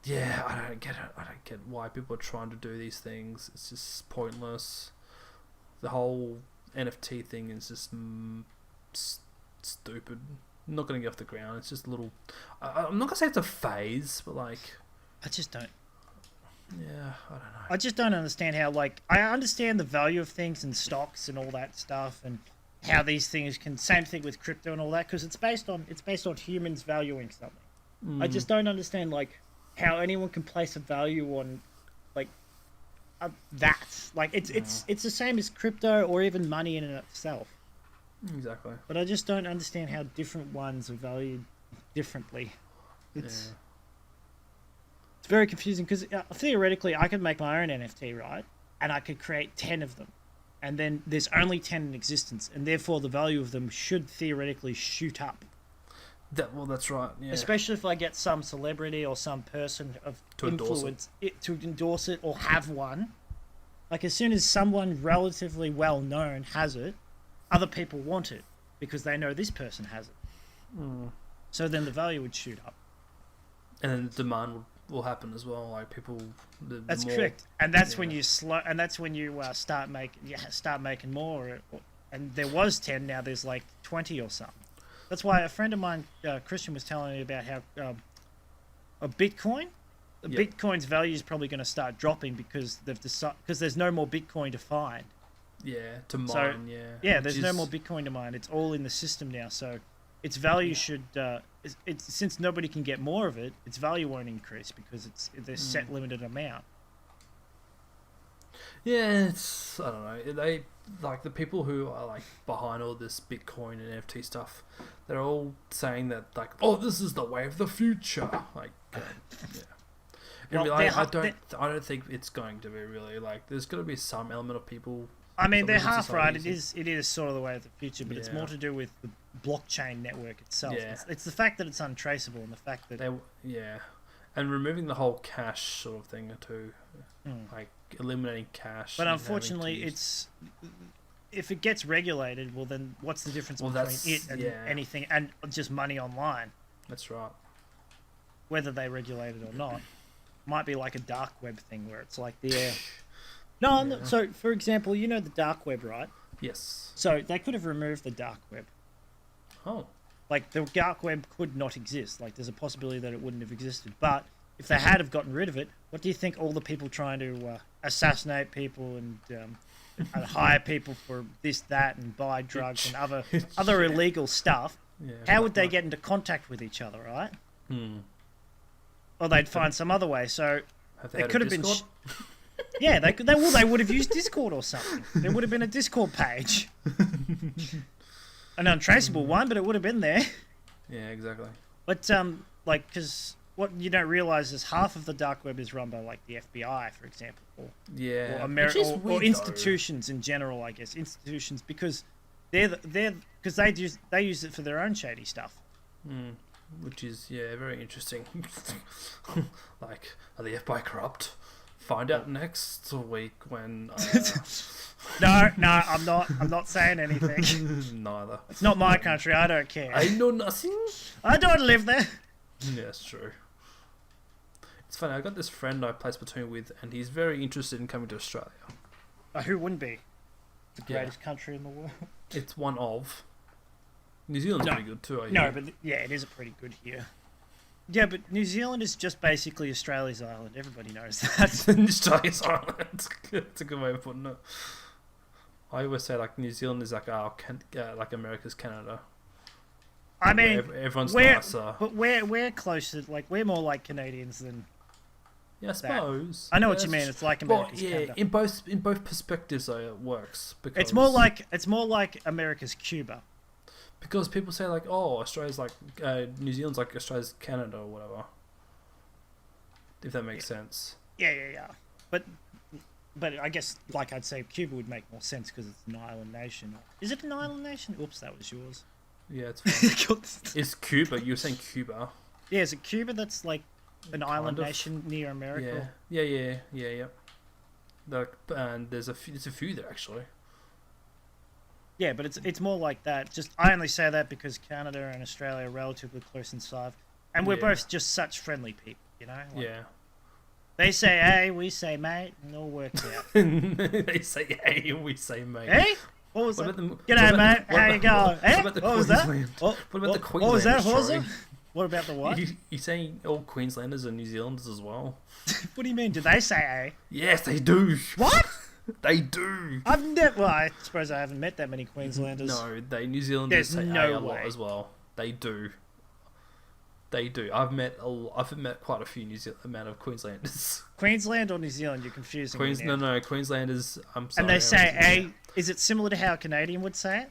Speaker 2: yeah, I don't get it. I don't get why people are trying to do these things. It's just pointless. The whole NFT thing is just stupid. I'm not going to get off the ground. It's just a little I'm not going to say it's a phase, but like
Speaker 1: I just don't.
Speaker 2: Yeah, I don't know.
Speaker 1: I just don't understand how, like, I understand the value of things and stocks and all that stuff, and how these things can. Same thing with crypto and all that, because it's based on humans valuing something. I just don't understand like how anyone can place a value on like that. Like it's the same as crypto or even money in and of itself.
Speaker 2: Exactly.
Speaker 1: But I just don't understand how different ones are valued differently. It's very confusing because theoretically I could make my own NFT, right? And I could create 10 of them. And then there's only 10 in existence. And therefore the value of them should theoretically shoot up.
Speaker 2: That's right. Yeah.
Speaker 1: Especially if I get some celebrity or some person of influence to endorse it or have one. Like as soon as someone relatively well known has it, other people want it because they know this person has it. So then the value would shoot up.
Speaker 2: And then the demand will happen as well. Like people,
Speaker 1: that's correct, and that's when you start making more. And there was 10, now there's like 20 or something. That's why a friend of mine, Christian, was telling me about how a Bitcoin's value is probably going to start dropping because there's no more Bitcoin to find.
Speaker 2: Yeah, to mine.
Speaker 1: So, yeah. There's no more Bitcoin to mine. It's all in the system now. So its value should. Since nobody can get more of it, its value won't increase because there's set limited amount.
Speaker 2: Yeah, I don't know. They like the people who are like behind all this Bitcoin and NFT stuff. They're all saying that like, oh, this is the way of the future. Like, yeah. Well, I don't think it's going to be really like. There's going to be some element of people
Speaker 1: I mean, they're
Speaker 2: Wizard
Speaker 1: half right.
Speaker 2: Society
Speaker 1: It is sort of the way of the future, but it's more to do with the blockchain network itself.
Speaker 2: Yeah.
Speaker 1: It's the fact that it's untraceable and the fact that
Speaker 2: and removing the whole cash sort of thing too, like eliminating cash.
Speaker 1: But unfortunately, if it gets regulated, well, then what's the difference between it and anything and just money online?
Speaker 2: That's right.
Speaker 1: Whether they regulate it or not, might be like a dark web thing where it's like the No, so for example, you know the dark web, right?
Speaker 2: Yes.
Speaker 1: So they could have removed the dark web.
Speaker 2: Oh.
Speaker 1: Like the dark web could not exist. Like there's a possibility that it wouldn't have existed. But if they had have gotten rid of it, what do you think all the people trying to assassinate people and hire people for this, that, and buy drugs and other illegal stuff? Yeah, how would they get into contact with each other, right? Or they'd find some other way. So it could have been. Yeah, they would have used Discord or something. There would have been a Discord page, an untraceable one, but it would have been there.
Speaker 2: Yeah, exactly.
Speaker 1: But because what you don't realize is half of the dark web is run by like the FBI, for example, or institutions in general. I guess institutions because because they use it for their own shady stuff.
Speaker 2: Which is very interesting. Like, are the FBI corrupt? Find out next week when.
Speaker 1: No, I'm not saying anything.
Speaker 2: Neither.
Speaker 1: It's not my country. I don't care.
Speaker 2: I know nothing.
Speaker 1: I don't live there.
Speaker 2: Yeah, it's true. It's funny. I got this friend I play Splatoon with, and he's very interested in coming to Australia.
Speaker 1: Who wouldn't be? The greatest country in the world.
Speaker 2: It's one of. New Zealand's pretty good too.
Speaker 1: But it is pretty good here. Yeah, but New Zealand is just basically Australia's island. Everybody knows that.
Speaker 2: Australia's island. That's a good way of putting it. I always say like New Zealand is like like America's Canada.
Speaker 1: I mean,
Speaker 2: everyone's nicer.
Speaker 1: But we're closer. Like we're more like Canadians than.
Speaker 2: Yeah, I suppose.
Speaker 1: I know what you mean. It's like America's Canada.
Speaker 2: in both perspectives, though, it works because
Speaker 1: it's more like America's Cuba.
Speaker 2: Because people say like, oh, Australia's like New Zealand's like Australia's Canada or whatever. If that makes sense.
Speaker 1: Yeah. But I guess like I'd say Cuba would make more sense because it's an island nation. Is it an island nation? Oops, that was yours.
Speaker 2: Yeah, it's fine. It's Cuba. You're saying Cuba.
Speaker 1: Yeah, is it Cuba that's like an island nation near America?
Speaker 2: Yeah. And there's a few there actually.
Speaker 1: Yeah, but it's more like that. Just I only say that because Canada and Australia are relatively close in size, and we're both just such friendly people, you know. Like, they say hey, we say mate, and it all works out.
Speaker 2: They say hey, we say mate.
Speaker 1: Hey, what was that? G'day, mate. How you going? Hey, what was that?
Speaker 2: What about the Queensland?
Speaker 1: What was that, Horza? What about the what?
Speaker 2: You saying all Queenslanders are New Zealanders as well?
Speaker 1: What do you mean? Do they say hey?
Speaker 2: Yes, they do.
Speaker 1: What?
Speaker 2: They do.
Speaker 1: Well, I suppose I haven't met that many Queenslanders.
Speaker 2: No, New Zealanders say a lot as well. They do. I've met quite a few amount of Queenslanders.
Speaker 1: Queensland or New Zealand? You're confusing me now.
Speaker 2: No, Queenslanders. I'm sorry.
Speaker 1: And they say a. Is it similar to how a Canadian would say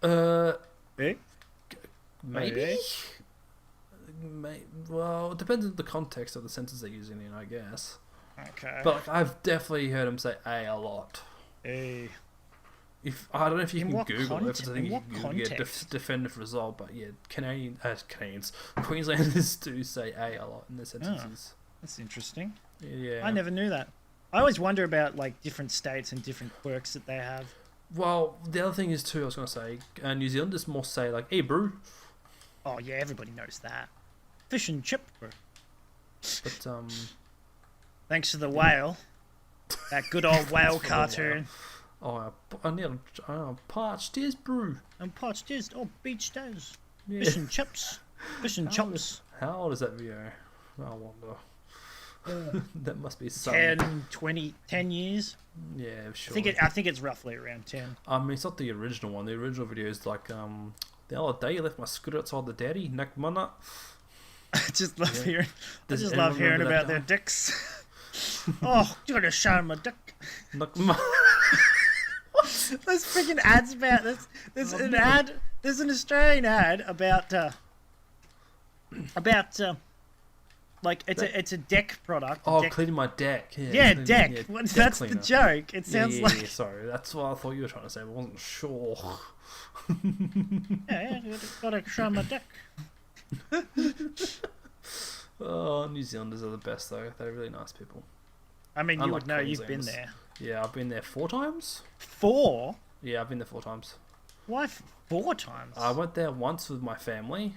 Speaker 1: it?
Speaker 2: Maybe. Well, it depends on the context of the sentence they're using in, I guess.
Speaker 1: Okay.
Speaker 2: But like, I've definitely heard him say a lot.
Speaker 1: A.
Speaker 2: I don't know if you can Google it.
Speaker 1: In what
Speaker 2: get a definitive result, but yeah, Canadians, Queenslanders do say a lot in their sentences.
Speaker 1: That's interesting.
Speaker 2: Yeah.
Speaker 1: I never knew that. I always wonder about like different states and different quirks that they have.
Speaker 2: Well, the other thing is too, I was going to say, New Zealanders more say like, hey bro.
Speaker 1: Oh yeah, everybody knows that. Fish and chip, bro.
Speaker 2: But
Speaker 1: thanks to the whale. That good old whale cartoon.
Speaker 2: Oh, I need a parched ears brew.
Speaker 1: And parched ears. Oh, beach days. Yeah. Fish and chips. Fish and chops.
Speaker 2: How old is that video? I wonder. That must be some
Speaker 1: 10 years.
Speaker 2: Yeah, sure.
Speaker 1: I think it's roughly around 10.
Speaker 2: I mean, it's not the original one. The original video is like, the other day you left my scooter outside the daddy, Nick Mana.
Speaker 1: I just love hearing about their dicks. Oh, you gotta show my dick. There's freaking ads about this. There's an ad. There's an Australian ad about Like it's a deck product.
Speaker 2: Oh,
Speaker 1: deck.
Speaker 2: cleaning my deck.
Speaker 1: Yeah, deck.
Speaker 2: Yeah,
Speaker 1: That's
Speaker 2: deck
Speaker 1: the
Speaker 2: cleaner.
Speaker 1: joke. It sounds like.
Speaker 2: Yeah, sorry, that's what I thought you were trying to say, but I wasn't sure.
Speaker 1: Yeah, gotta trim my deck.
Speaker 2: Oh, New Zealanders are the best though. They're really nice people.
Speaker 1: I mean, you
Speaker 2: Unlike
Speaker 1: would know. You've been
Speaker 2: Queenslanders.
Speaker 1: there.
Speaker 2: Yeah, I've been there 4 times.
Speaker 1: 4?
Speaker 2: Yeah, I've been there 4 times.
Speaker 1: Why 4 times?
Speaker 2: I went there once with my family,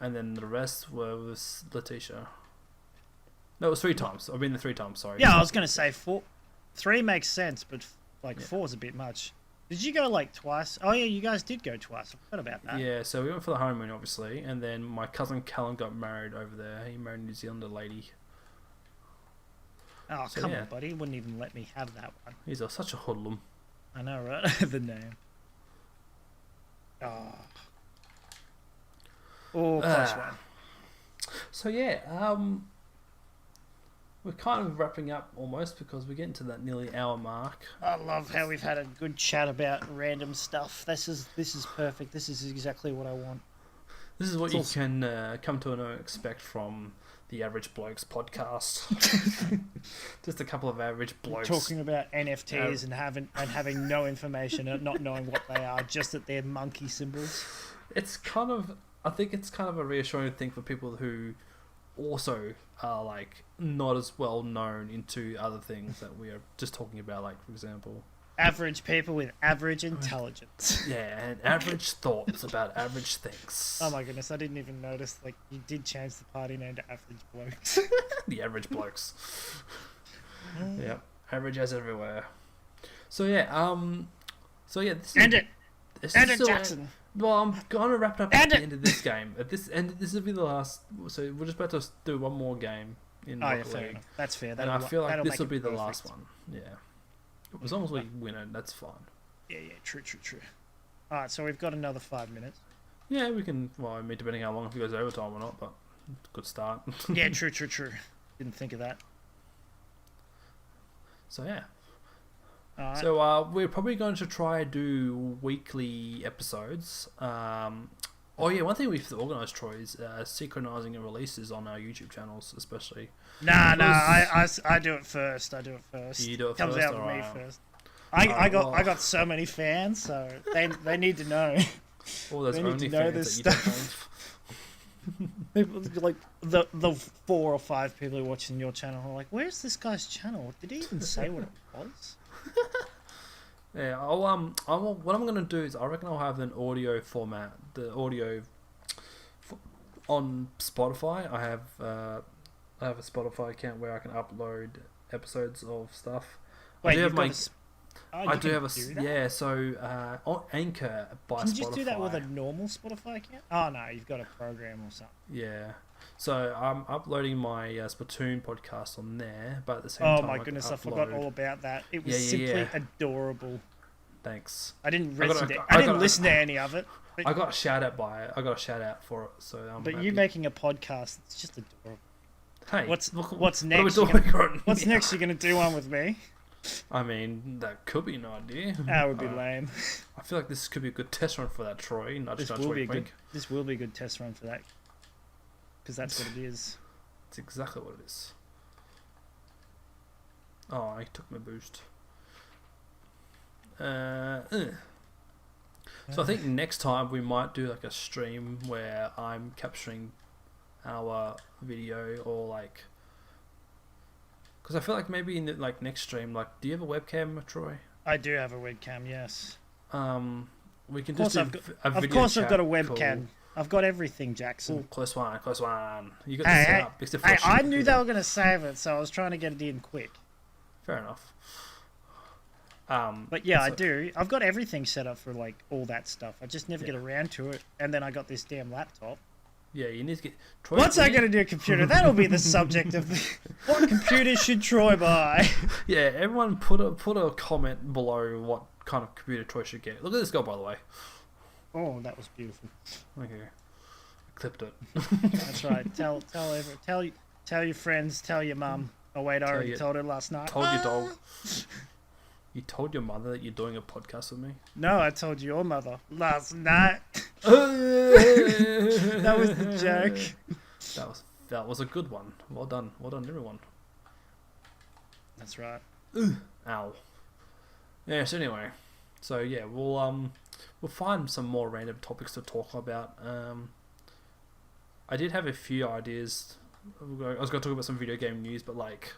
Speaker 2: and then the rest were with Letitia. No, it was 3 times. I've been there 3 times. Sorry.
Speaker 1: Yeah, I was gonna say 4. 3 makes sense, but like
Speaker 2: Yeah.
Speaker 1: 4 is a bit much. Did you go like twice? Oh yeah, you guys did go twice. I forgot about that.
Speaker 2: Yeah, so we went for the honeymoon, obviously, and then my cousin Callum got married over there. He married a New Zealander lady.
Speaker 1: Oh
Speaker 2: So,
Speaker 1: come
Speaker 2: yeah.
Speaker 1: on, buddy! You wouldn't even let me have that one.
Speaker 2: He's such a hoodlum.
Speaker 1: I know, right? The name. Oh. Oh, close one.
Speaker 2: So yeah, we're kind of wrapping up almost because we're getting to that nearly hour mark.
Speaker 1: I love how we've had a good chat about random stuff. This is perfect. This is exactly what I want.
Speaker 2: This is what
Speaker 1: It's
Speaker 2: you
Speaker 1: also-
Speaker 2: can come to know and expect from the Average Blokes podcast. Just a couple of average blokes.
Speaker 1: Talking about NFTs and having no information and not knowing what they are, just that they're monkey symbols.
Speaker 2: It's kind of, I think it's kind of a reassuring thing for people who also are like not as well known into other things that we are just talking about, like for example,
Speaker 1: Average people with average intelligence.
Speaker 2: yeah, and average thoughts about average things.
Speaker 1: Oh my goodness, I didn't even notice. Like, you did change the party name to Average Blokes.
Speaker 2: The average blokes. Yep, average as everywhere. So yeah, this
Speaker 1: End it!
Speaker 2: this
Speaker 1: End
Speaker 2: is
Speaker 1: it,
Speaker 2: still-
Speaker 1: Jackson!
Speaker 2: Well, I'm gonna wrap it up
Speaker 1: End
Speaker 2: at the
Speaker 1: it!
Speaker 2: end of this game. This will be the last. So we're just about to do one more game in
Speaker 1: Oh yeah,
Speaker 2: Rocket
Speaker 1: fair
Speaker 2: League.
Speaker 1: enough. That's fair.
Speaker 2: And I feel like
Speaker 1: that'll
Speaker 2: this
Speaker 1: make
Speaker 2: will
Speaker 1: it
Speaker 2: be the
Speaker 1: perfect.
Speaker 2: last one. Yeah. As long as we win it, that's fine.
Speaker 1: Yeah, true. Alright, so we've got another 5 minutes.
Speaker 2: Yeah, we can. Well, I mean, depending how long if it goes overtime or not, but good start.
Speaker 1: Yeah, true. Didn't think of that.
Speaker 2: So yeah.
Speaker 1: Alright.
Speaker 2: So we're probably going to try do weekly episodes. Oh yeah, one thing we've organised, Troy, is synchronising and releases on our YouTube channels, especially.
Speaker 1: Nah,
Speaker 2: Because-
Speaker 1: I do it first.
Speaker 2: You do it
Speaker 1: Comes
Speaker 2: first?
Speaker 1: out with me
Speaker 2: Alright.
Speaker 1: first. I
Speaker 2: well-
Speaker 1: got so many fans, so they need to know.
Speaker 2: All those
Speaker 1: They need to know
Speaker 2: OnlyFans
Speaker 1: this
Speaker 2: that you don't
Speaker 1: stuff.
Speaker 2: have.
Speaker 1: People, like the 4 or 5 people who are watching your channel are like, "Where's this guy's channel? Did he even say what it was?"
Speaker 2: Yeah, what I'm gonna do is I reckon I'll have an audio format. The audio on Spotify. I have a Spotify account where I can upload episodes of stuff.
Speaker 1: Wait,
Speaker 2: I do
Speaker 1: you've
Speaker 2: have
Speaker 1: got
Speaker 2: my.
Speaker 1: a s- oh,
Speaker 2: I
Speaker 1: you
Speaker 2: do
Speaker 1: can
Speaker 2: have a
Speaker 1: do that?
Speaker 2: yeah. So on Anchor by
Speaker 1: Can you
Speaker 2: Spotify.
Speaker 1: just do that with a normal Spotify account? Oh no, you've got a program or something.
Speaker 2: Yeah. So I'm uploading my Splatoon podcast on there, but at the same
Speaker 1: Oh
Speaker 2: time,
Speaker 1: my
Speaker 2: I can
Speaker 1: goodness, I forgot
Speaker 2: upload-
Speaker 1: all about that. It was
Speaker 2: Yeah,
Speaker 1: simply
Speaker 2: yeah.
Speaker 1: adorable.
Speaker 2: Thanks.
Speaker 1: I didn't
Speaker 2: I got
Speaker 1: listen
Speaker 2: a-
Speaker 1: to.
Speaker 2: I
Speaker 1: I didn't
Speaker 2: got a-
Speaker 1: listen to any of it.
Speaker 2: I got a shout out by it. I got a shout out for it. So I'm
Speaker 1: But
Speaker 2: happy.
Speaker 1: you making a podcast, it's just adorable.
Speaker 2: Hey,
Speaker 1: What's
Speaker 2: look,
Speaker 1: next?
Speaker 2: What are we
Speaker 1: You're
Speaker 2: doing on-
Speaker 1: What's
Speaker 2: Yeah.
Speaker 1: next? You're gonna do one with me?
Speaker 2: I mean, that could be an idea.
Speaker 1: That would be lame.
Speaker 2: I feel like this could be a good test run for that, Troy. Nudge,
Speaker 1: This
Speaker 2: nudge,
Speaker 1: will
Speaker 2: wink,
Speaker 1: be a good.
Speaker 2: wink.
Speaker 1: This will be a good test run for that. Because that's what it is.
Speaker 2: It's exactly what it is. Oh, I took my boost. So I think next time we might do like a stream where I'm capturing our video or like, because I feel like maybe in the like next stream, like, do you have a webcam, Troy?
Speaker 1: I do have a webcam. Yes.
Speaker 2: We can
Speaker 1: Of course,
Speaker 2: just do
Speaker 1: I've got.
Speaker 2: a
Speaker 1: Of
Speaker 2: video
Speaker 1: course, I've
Speaker 2: chat
Speaker 1: got a
Speaker 2: call.
Speaker 1: webcam. I've got everything, Jackson.
Speaker 2: Ooh, close one, close one. You got
Speaker 1: Hey,
Speaker 2: this set
Speaker 1: hey,
Speaker 2: up. Except
Speaker 1: Hey,
Speaker 2: for
Speaker 1: I
Speaker 2: shit.
Speaker 1: knew they were gonna save it, so I was trying to get it in quick.
Speaker 2: Fair enough.
Speaker 1: But yeah, I
Speaker 2: so-
Speaker 1: do. I've got everything set up for like all that stuff. I just never
Speaker 2: Yeah.
Speaker 1: get around to it, and then I got this damn laptop.
Speaker 2: Yeah, you need to get. Troy,
Speaker 1: What's
Speaker 2: you
Speaker 1: that
Speaker 2: need-
Speaker 1: going to do, computer? That'll be the subject of the... What computer should Troy buy?
Speaker 2: Yeah, everyone put a comment below what kind of computer Troy should get. Look at this guy, by the way.
Speaker 1: Oh, that was beautiful.
Speaker 2: Okay, clipped it.
Speaker 1: That's right. Tell your friends. Tell your mum. Oh wait, I already told her last night.
Speaker 2: Told your dog. You told your mother that you're doing a podcast with me.
Speaker 1: No, I told your mother last night.
Speaker 2: That
Speaker 1: That was the joke.
Speaker 2: That was that was a good one. Well done, everyone.
Speaker 1: That's right.
Speaker 2: Ow. Yeah. So anyway, yeah, we'll find some more random topics to talk about. I did have a few ideas. I was going to talk about some video game news, but like,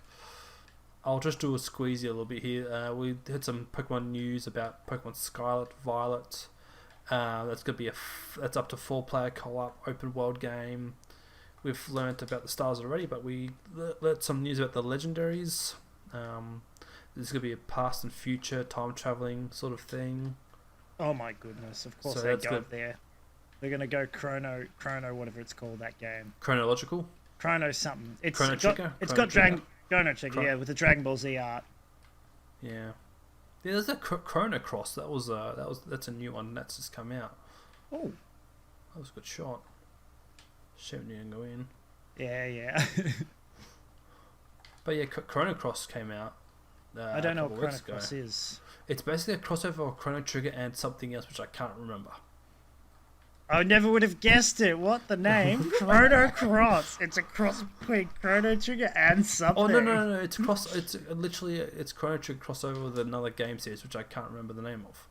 Speaker 2: I'll just do a squeezy a little bit here. We had some Pokemon news about Pokemon Scarlet, Violet. That's gonna be that's up to 4-player co-op open world game. We've learnt about the stars already, but we learnt some news about the legendaries. There's gonna be a past and future time traveling sort of thing.
Speaker 1: Oh my goodness! Of course they go there. They're gonna go Chrono, whatever it's called, that game.
Speaker 2: Chronological.
Speaker 1: Chrono something. It's
Speaker 2: Chrono Trigger.
Speaker 1: It's got Chrono Trigger, yeah, with the Dragon Ball Z art.
Speaker 2: Yeah. Yeah, there's that Chrono Cross. That's a new one. That's just come out.
Speaker 1: Oh,
Speaker 2: that was a good shot. Shame it didn't go in.
Speaker 1: Yeah.
Speaker 2: But yeah, Chrono Cross came out.
Speaker 1: I don't know what Chrono Cross is.
Speaker 2: It's basically a crossover of Chrono Trigger and something else, which I can't remember.
Speaker 1: I never would have guessed it. What the name? Chrono Cross. It's a cross between Chrono Trigger and something.
Speaker 2: Oh no! It's literally it's Chrono Trigger crossover with another game series, which I can't remember the name of.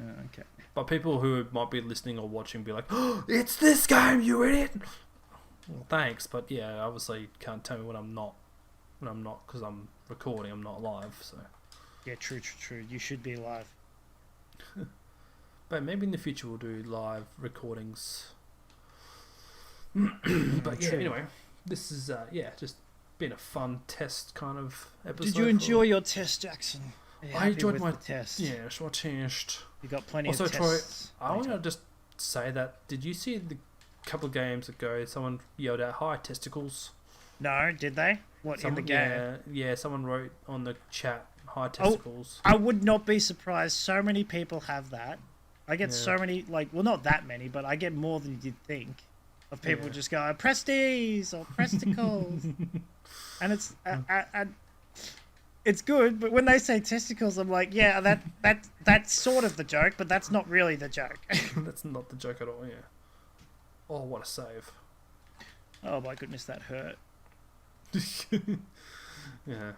Speaker 1: Okay.
Speaker 2: But people who might be listening or watching be like, "Oh, it's this game, you idiot!" Well, thanks, but yeah, obviously you can't tell me when I'm not, because I'm recording. I'm not live, so.
Speaker 1: Yeah, true. You should be live.
Speaker 2: But maybe in the future we'll do live recordings. But yeah, anyway, this is just been a fun test kind of episode.
Speaker 1: Did you enjoy your test, Jackson?
Speaker 2: I enjoyed my
Speaker 1: test.
Speaker 2: Yes, my test.
Speaker 1: You got plenty of tests.
Speaker 2: Troy, I want to just say that. Did you see the couple of games ago? Someone yelled out, "Hi, testicles."
Speaker 1: No, did they? In the game?
Speaker 2: Yeah. Someone wrote on the chat, "Hi, testicles."
Speaker 1: I would not be surprised. So many people have that. I get so many, not that many, but I get more than you'd think of people just go, "Presties" or "Presticles," and it's good. But when they say testicles, I'm like, yeah, that's sort of the joke, but that's not really the joke.
Speaker 2: That's not the joke at all. Yeah. Oh, what a save!
Speaker 1: Oh my goodness, that hurt.
Speaker 2: Yeah.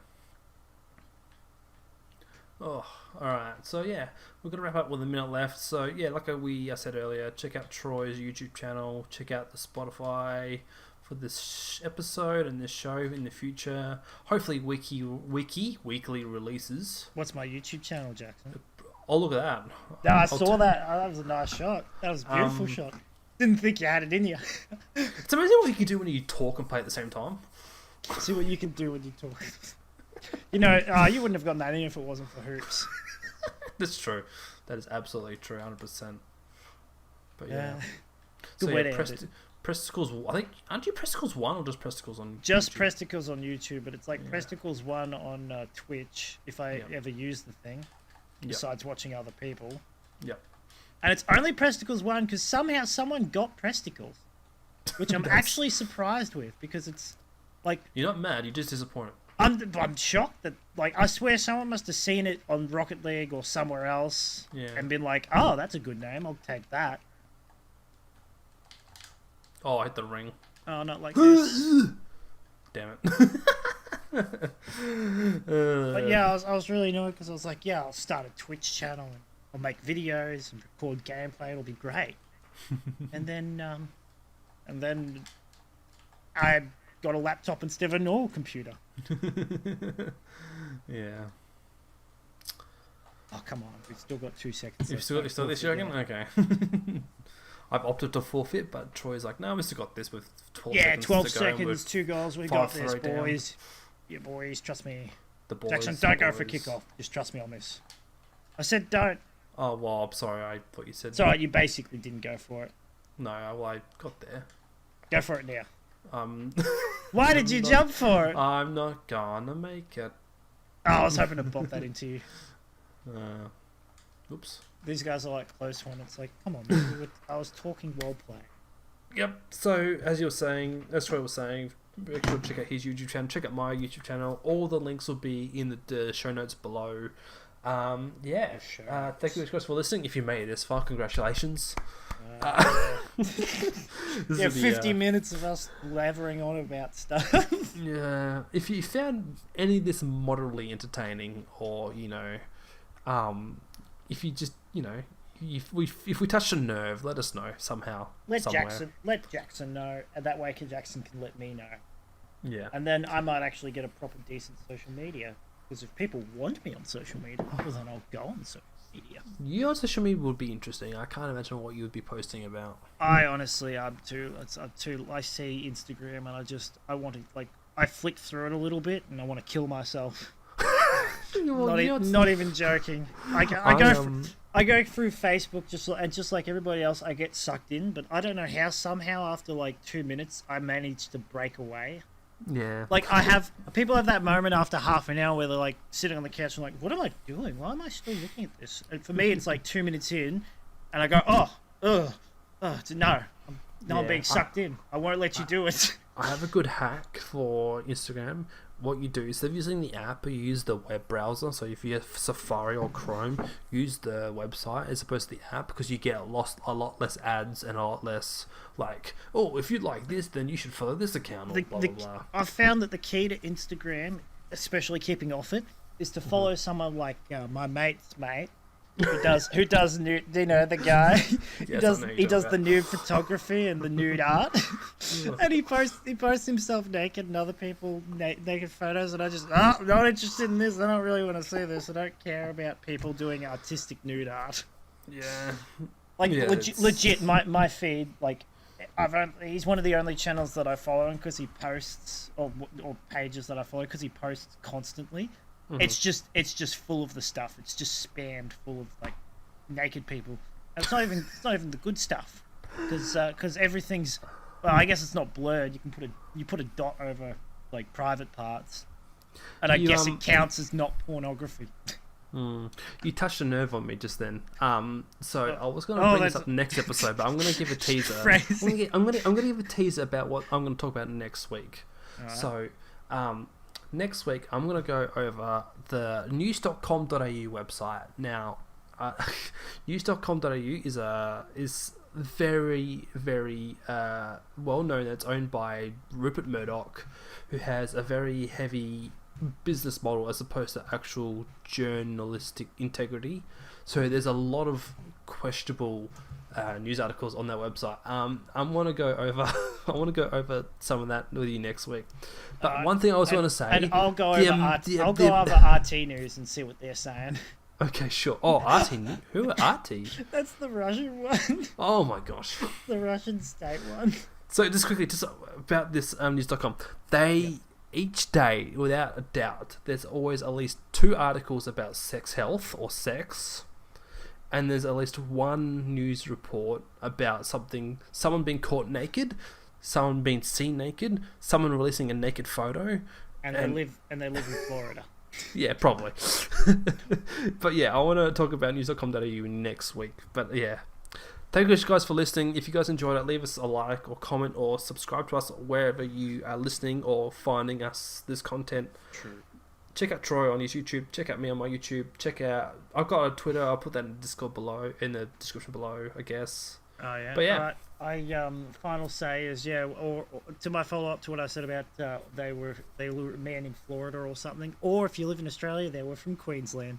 Speaker 2: Oh, alright. So yeah, we're going to wrap up with a minute left. So yeah, like I said earlier, check out Troy's YouTube channel, check out the Spotify for this episode and this show in the future. Hopefully weekly releases.
Speaker 1: What's my YouTube channel, Jackson?
Speaker 2: Oh, look at that.
Speaker 1: No, I saw that. Oh, that was a nice shot. That was a beautiful shot. Didn't think you had it in you.
Speaker 2: It's amazing what you can do when you talk and play at the same time.
Speaker 1: See what you can do when you talk. You wouldn't have gotten that in if it wasn't for hoops.
Speaker 2: That's true. That is absolutely true, 100%. But yeah.
Speaker 1: Good way to end it.
Speaker 2: Presticles, I think, aren't you Presticles 1 or just Presticles on
Speaker 1: Just
Speaker 2: YouTube?
Speaker 1: Presticles on YouTube, but it's like Presticles 1 on Twitch, if I ever use the thing, besides watching other people.
Speaker 2: Yep.
Speaker 1: And it's only Presticles 1 because somehow someone got Presticles, which I'm actually surprised with, because it's like...
Speaker 2: You're not mad, you're just disappointed.
Speaker 1: I'm shocked that, I swear someone must have seen it on Rocket League or somewhere else and been like, oh, that's a good name, I'll take that.
Speaker 2: Oh, I hit the ring.
Speaker 1: Oh, not like this.
Speaker 2: Damn it.
Speaker 1: But yeah, I was really annoyed because I was like, yeah, I'll start a Twitch channel and I'll make videos and record gameplay, it'll be great. and then I got a laptop instead of a normal computer.
Speaker 2: Yeah.
Speaker 1: Oh, come on. We've still got 2 seconds.
Speaker 2: You've still got this, you reckon? Okay. I've opted to forfeit, but Troy's like, no, we still got this with 12 seconds.
Speaker 1: Yeah, 12 seconds, 2 goals. We got this, boys. Yeah, boys, trust me.
Speaker 2: The boys.
Speaker 1: Jackson, don't go for kickoff. Just trust me on this. I said don't.
Speaker 2: Oh, well, I'm sorry. I thought you said...
Speaker 1: It's alright, you basically didn't go for it.
Speaker 2: No, well, I got there.
Speaker 1: Go for it now. Why did you jump for it?
Speaker 2: I'm not gonna make it.
Speaker 1: Oh, I was hoping to bump that into you.
Speaker 2: Oops.
Speaker 1: These guys are like close one. It's like, come on, man. I was talking role playing.
Speaker 2: Yep. So, as Troy was saying, make sure to check out his YouTube channel. Check out my YouTube channel. All the links will be in the show notes below. Thank you guys for listening. If you made it this far, congratulations.
Speaker 1: Yeah, 50 minutes of us blathering on about stuff.
Speaker 2: Yeah. If you found any of this moderately entertaining, or if you just if we touched a nerve, let us know somehow.
Speaker 1: Let Jackson know, and that way Jackson can let me know.
Speaker 2: Yeah.
Speaker 1: And then I might actually get a proper decent social media, because if people want me on social media, well, then I'll go on social media.
Speaker 2: You on social media would be interesting. I can't imagine what you would be posting about.
Speaker 1: I honestly, I'm too. I see Instagram and I flick through it a little bit and I want to kill myself. Not even joking. I go through Facebook just like everybody else. I get sucked in, but I don't know how. Somehow after like 2 minutes, I manage to break away.
Speaker 2: Yeah.
Speaker 1: Like people have that moment after half an hour where they're like sitting on the couch and like, what am I doing? Why am I still looking at this? And for me, it's like 2 minutes in, and I go, I'm being sucked in. I won't let you do it.
Speaker 2: I have a good hack for Instagram. What you do, instead of using the app, you use the web browser. So if you have Safari or Chrome, use the website as opposed to the app, because you get a lot less ads and a lot less like, oh, if you like this, then you should follow this account. Or blah, blah, blah.
Speaker 1: I've found that the key to Instagram, especially keeping off it, is to follow someone like my mate's mate, who does nude, the guy he does the nude photography and the nude art, and he posts himself naked and other people naked photos, and I just I'm not interested in this. I don't really want to see this. I don't care about people doing artistic nude art.
Speaker 2: Yeah,
Speaker 1: legit. My feed, like, he's one of the only channels that I follow because he posts, or pages that I follow because he posts constantly. Mm-hmm. It's just full of the stuff. It's just spammed full of like naked people. And it's not even the good stuff, because everything's, well, I guess it's not blurred. You put a dot over like private parts, and I guess it counts as not pornography.
Speaker 2: You touched a nerve on me just then. So I was going to bring this up next episode, but I'm going to give a teaser. I'm going to give a teaser about what I'm going to talk about next week. Right. So, next week I'm going to go over the news.com.au website. Now, news.com.au is very, very well known. It's owned by Rupert Murdoch, who has a very heavy business model as opposed to actual journalistic integrity. So there's a lot of questionable news articles on that website. I want to go over some of that with you next week. But one thing I was going to say,
Speaker 1: and I'll go over RT News and see what they're saying.
Speaker 2: Okay, sure. Oh, RT. Who are RT?
Speaker 1: That's the Russian one.
Speaker 2: Oh my gosh.
Speaker 1: The Russian state one.
Speaker 2: So just quickly, just about this news.com. Each day, without a doubt, there's always at least 2 articles about sex health or sex, and there's at least 1 news report about someone being caught naked, someone being seen naked, someone releasing a naked photo,
Speaker 1: and they live in Florida.
Speaker 2: Yeah, probably. But yeah, I want to talk about news.com.au next week. But yeah, thank you guys for listening. If you guys enjoyed it, leave us a like or comment or subscribe to us wherever you are listening or finding us this content.
Speaker 1: True.
Speaker 2: Check out Troy on his YouTube. Check out me on my YouTube. I've got a Twitter. I'll put that in the Discord below, in the description below, I guess.
Speaker 1: Oh yeah.
Speaker 2: But yeah.
Speaker 1: Final say is or to my follow up to what I said about they were a man in Florida or something, or if you live in Australia, they were from Queensland.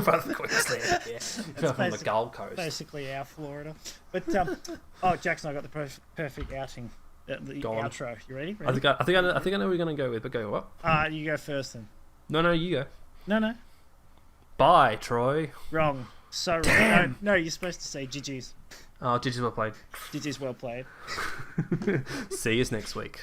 Speaker 2: From Queensland, yeah. From the Gold Coast.
Speaker 1: Basically our Florida. But Jackson, I got the perfect outing. The outro. You ready?
Speaker 2: I think I know what we're gonna go with. But go what?
Speaker 1: You go first then.
Speaker 2: No, you go.
Speaker 1: No.
Speaker 2: Bye, Troy.
Speaker 1: Wrong. So wrong. Damn. No, you're supposed to say GG's.
Speaker 2: Oh, GG's well played.
Speaker 1: GG's well played.
Speaker 2: See you next week.